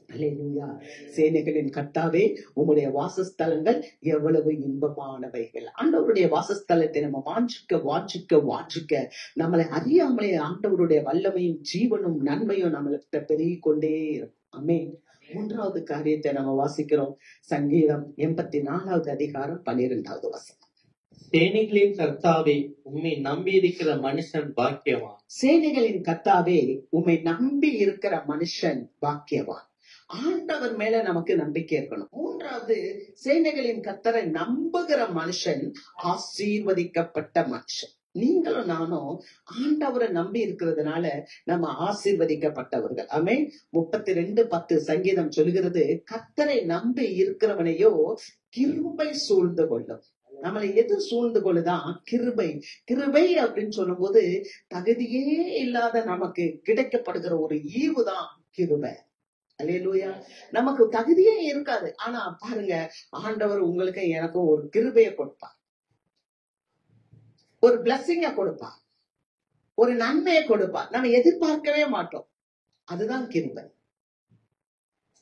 அல்லேலூயா. சேனைகளின் கர்த்தாவே, உம்முடைய வாசஸ்தலங்கள் எவ்வளவு இன்பமானவைகள். ஆண்டவருடைய வாசஸ்தலத்தை நம்ம வாஞ்சிக்க நம்மளை அறியாமலே ஆண்டவருடைய வல்லமையும் ஜீவனும் நன்மையும் நம்மளுக்கு பெருகிக் கொண்டே இருக்கும். ஆமென். 3வது காரியத்தை நம்ம வாசிக்கிறோம். சங்கீதம் 84வது அதிகாரம் 12வது வசனம். சேனைகளின் கர்த்தாவே, உம்மை நம்பி இருக்கிற மனுஷன் பாக்கியவான். சேனைகளின் கர்த்தாவே, உம்மை நம்பி இருக்கிற மனுஷன் பாக்கியவான். ஆண்டவர் மேல நமக்கு நம்பிக்கை இருக்கணும். 3வது, சேனைகளின் கர்த்தரை நம்புகிற மனுஷன் ஆசீர்வதிக்கப்பட்ட மனுஷன். நீங்களும் நானும் ஆண்டவரை நம்பி இருக்கிறதுனால நம்ம ஆசீர்வதிக்கப்பட்டவர்கள். ஆமென். 32:10 சங்கீதம் சொல்கிறது, கர்த்தரை நம்பி இருக்கிறவனையோ கிருபை சூழ்ந்து கொள்ளும். நம்மளை எது சூழ்ந்து கொள்ளுதான்? கிருபை. கிருபை அப்படின்னு சொல்லும் போது தகுதியே இல்லாத நமக்கு கிடைக்கப்படுகிற ஒரு ஈவுதான் கிருபை. அல்லேலூயா. நமக்கு தகுதியே இருக்காது, ஆனா பாருங்க, ஆண்டவர் உங்களுக்கு எனக்கும் ஒரு கிருபையை கொடுப்பார், ஒரு பிளஸிங்க கொடுப்பார், ஒரு நன்மையை கொடுப்பார். நம்ம எதிர்பார்க்கவே மாட்டோம். அதுதான் கிருபை.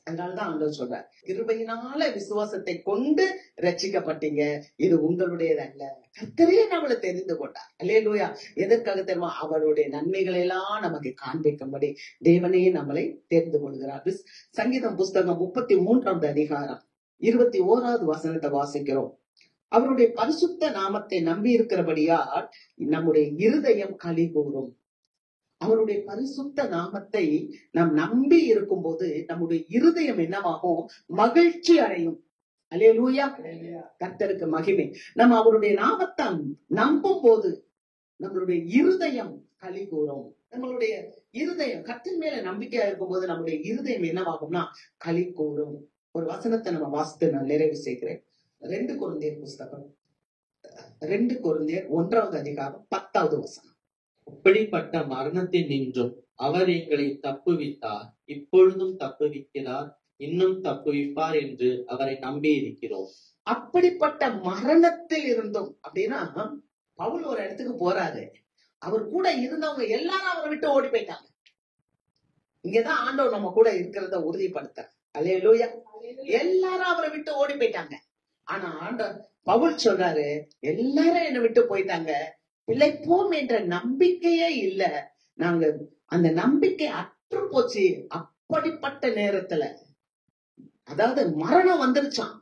அதனாலதான் ஆண்டவர் சொல்றார், கிருபையினால விசுவாசத்தை கொண்டு ரட்சிக்கப்பட்டீங்க, இது உங்களுடையது அல்ல, கர்த்தரே நம்மளை தெரிந்து கொண்டார். அல்லேலூயா. எதற்காக தெரியுமா? அவருடைய நன்மைகளை எல்லாம் நமக்கு காண்பிக்கும்படி தேவனே நம்மளை தெரிந்து கொள்கிறார். சங்கீதம் புஸ்தகம் 33வது அதிகாரம் 21வது வசனத்தை வாசிக்கிறோம். அவருடைய பரிசுத்த நாமத்தை நம்பி இருக்கிறபடியால் நம்முடைய இருதயம் களி கூறும். அவருடைய பரிசுத்த நாமத்தை நாம் நம்பி இருக்கும் போது நம்முடைய இருதயம் என்னவாகும்? மகிழ்ச்சி அடையும். அல்லேலூயா. கர்த்தருக்கு மகிமை. நம்ம அவருடைய நாமத்தை நம்பும் போது நம்மளுடைய இருதயம் களி கூறும். நம்மளுடைய இருதயம் கர்த்தர் மேல நம்பிக்கையா இருக்கும் போது நம்முடைய இருதயம் என்னவாகும்னா களி கூறும். ஒரு வசனத்தை நம்ம வாசித்து நான் நிறைவு செய்கிறேன். 2 கொரிந்தியர் புஸ்தகம் 2 கொரிந்தியர் 1வது அதிகாரம் 10வது வசனம். அப்படிப்பட்ட மரணத்தின் நின்றும் அவர் எங்களை தப்புவித்தார், இப்பொழுதும் தப்புவிக்கிறார், இன்னும் தப்புவிப்பார் என்று அவரை நம்பி இருக்கிறோம். அப்படிப்பட்ட மரணத்தில் இருந்தும், அப்படின்னா பவுல் ஒரு இடத்துக்கு போறாரு, அவர் கூட இருந்தவங்க எல்லாரும் அவரை விட்டு ஓடி போயிட்டாங்க. இங்கதான் ஆண்டவர் நம்ம கூட இருக்கிறத உறுதிப்படுத்த. அல்லேலூயா. எல்லாரும் அவரை விட்டு ஓடி போயிட்டாங்க. ஆனா ஆண்டவர் பவுல் சொல்றாரு, எல்லாரும் என்னை விட்டு போயிட்டாங்க, பிழைப்போம் என்ற நம்பிக்கையே இல்ல, நாங்க அந்த நம்பிக்கை அற்று போச்சு. அப்படிப்பட்ட நேரத்துல, அதாவது மரணம் வந்துருச்சான்.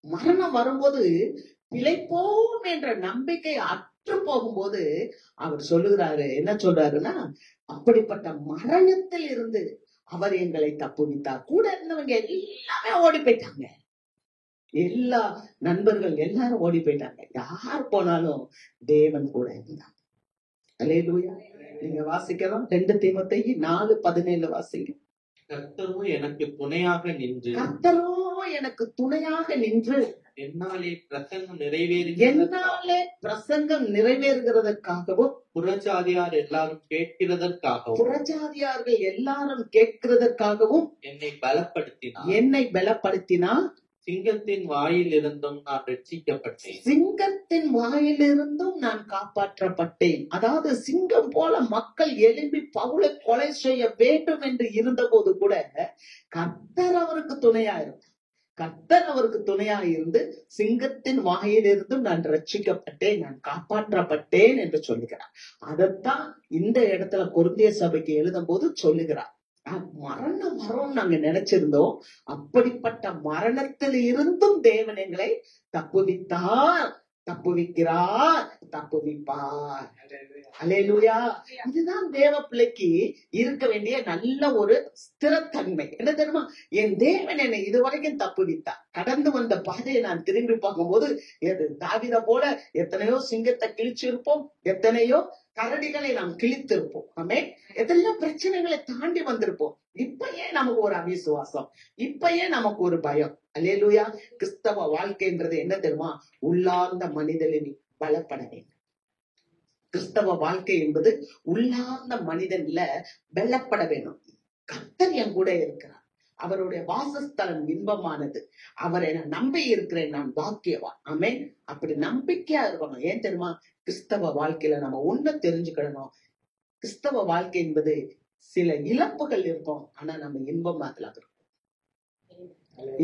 மரணம் வரும்போது பிழைப்போம் என்ற நம்பிக்கை அற்று போகும்போது அவர் சொல்லுகிறாரு, என்ன சொல்றாருன்னா, அப்படிப்பட்ட மரணத்தில் இருந்து அவர் எங்களை தப்புவித்தார். கூட இருந்தவங்க எல்லாமே ஓடி போயிட்டாங்க. எல்லா நண்பர்கள் எல்லாரும் ஓடி போயிட்டாங்க. யார் போனாலும் தேவன் கூட இருந்தார். அல்லேலூயா. நீங்க வாசிக்கலாம் 2 தீமோத்தேயு 4:17 வாசிங்க. கர்த்தரோ எனக்கு துணையாக நின்று கர்த்தரோ எனக்கு துணையாக நின்று என்னாலே என்னாலே பிரசங்கம் நிறைவேறுகிறதற்காகவும் புறஜாதியார் எல்லாரும் புறஜாதியார்கள் எல்லாரும் கேட்கிறதற்காகவும் என்னை பலப்படுத்தினார். சிங்கத்தின் வாயிலிருந்தும் நான் ரட்சிக்கப்பட்டேன். சிங்கத்தின் வாயிலிருந்தும் நான் காப்பாற்றப்பட்டேன். அதாவது சிங்கம் போல மக்கள் எழும்பி பவுலை கொலை செய்ய வேண்டும் என்று இருந்த போது கூட கர்த்தர் அவருக்கு துணையா இருந்தார். கர்த்தர் அவருக்கு துணையா இருந்து சிங்கத்தின் வாயிலிருந்தும் நான் ரட்சிக்கப்பட்டேன், நான் காப்பாற்றப்பட்டேன் என்று சொல்லுகிறார். அதைத்தான் இந்த இடத்துல கொரிந்திய சபைக்கு எழுதும் போது சொல்லுகிறார். மரணம் வரும் நாங்க நினைச்சிருந்தோம், அப்படிப்பட்ட மரணத்தில் இருந்தும் தேவன் எங்களை தப்புவித்தார், தப்புவிக்கிறார், தப்புவிப்பார். அல்லேலூயா. இதுதான் தேவ பிள்ளைக்கு இருக்க வேண்டிய நல்ல ஒரு ஸ்திரத்தன்மை. என்ன தெரியுமா? என் தேவன் என்னை இதுவரைக்கும் தப்புவித்தார். கடந்து வந்த பாதையை நான் திரும்பி பார்க்கும் போது தாவீதை போல எத்தனையோ சிங்கத்தை கிழிச்சிருப்போம், எத்தனையோ கரடிகளை நாம் கிழித்திருப்போம். ஆமென். எத்தனையோ பிரச்சனைகளை தாண்டி வந்திருப்போம். இப்ப ஏன் நமக்கு ஒரு அவிசுவாசம்? இப்ப ஏன் நமக்கு ஒரு பயம்? அல்லேலூயா. கிறிஸ்தவ வாழ்க்கைன்றது என்ன தெரியுமா? உள்ளார்ந்த மனிதனில் பலப்பட வேண்டும். கிறிஸ்தவ வாழ்க்கை என்பது உள்ளார்ந்த மனிதன்ல பலப்பட வேண்டும். கர்த்தர் என் கூட இருக்கிறார், அவருடைய வாசஸ்தலம் இன்பமானது, அவரை நான் நம்பி இருக்கிறேன், நான் பாக்கியவான். ஆமென். அப்படி நம்பிக்கையா இருக்கணும். ஏன் தெரியுமா? கிறிஸ்தவ வாழ்க்கையில நம்ம ஒண்ணு தெரிஞ்சுக்கணும். கிறிஸ்தவ வாழ்க்கை என்பது சில இழப்புகள் இருக்கும், ஆனா நம்ம இன்பம் அதுல இருக்கும்.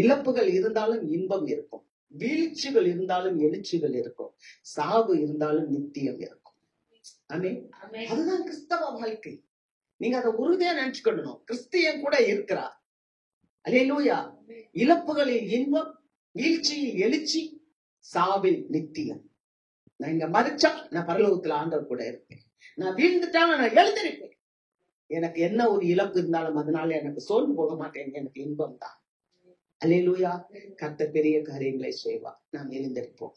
இழப்புகள் இருந்தாலும் இன்பம் இருக்கும், வீழ்ச்சிகள் இருந்தாலும் எழுச்சிகள் இருக்கும், சாவு இருந்தாலும் நித்தியம் இருக்கும். ஆமென். அதுதான் கிறிஸ்தவ வாழ்க்கை. நீங்க அதை உறுதியா நினைச்சுக்கணும். கிறிஸ்தியன் கூட இருக்கிறார். அல்லேலூயா. இழப்புகளில் இன்பம், வீழ்ச்சியில் எழுச்சி, சாவில் நித்தியம். நான் இங்க மறிச்சா நான் பரலோகத்துல ஆண்டவர் கூட இருப்பேன், நான் வீழ்ந்துட்டாலும் நான் எழுந்திருப்பேன். எனக்கு என்ன ஒரு இழப்பு இருந்தாலும் அதனால எனக்கு சோர்ந்து போக மாட்டேன், எனக்கு இன்பம் தான். அல்லேலூயா. கர்த்தர் பெரிய காரியங்களை செய்வார். நாம் எழுந்திருப்போம்.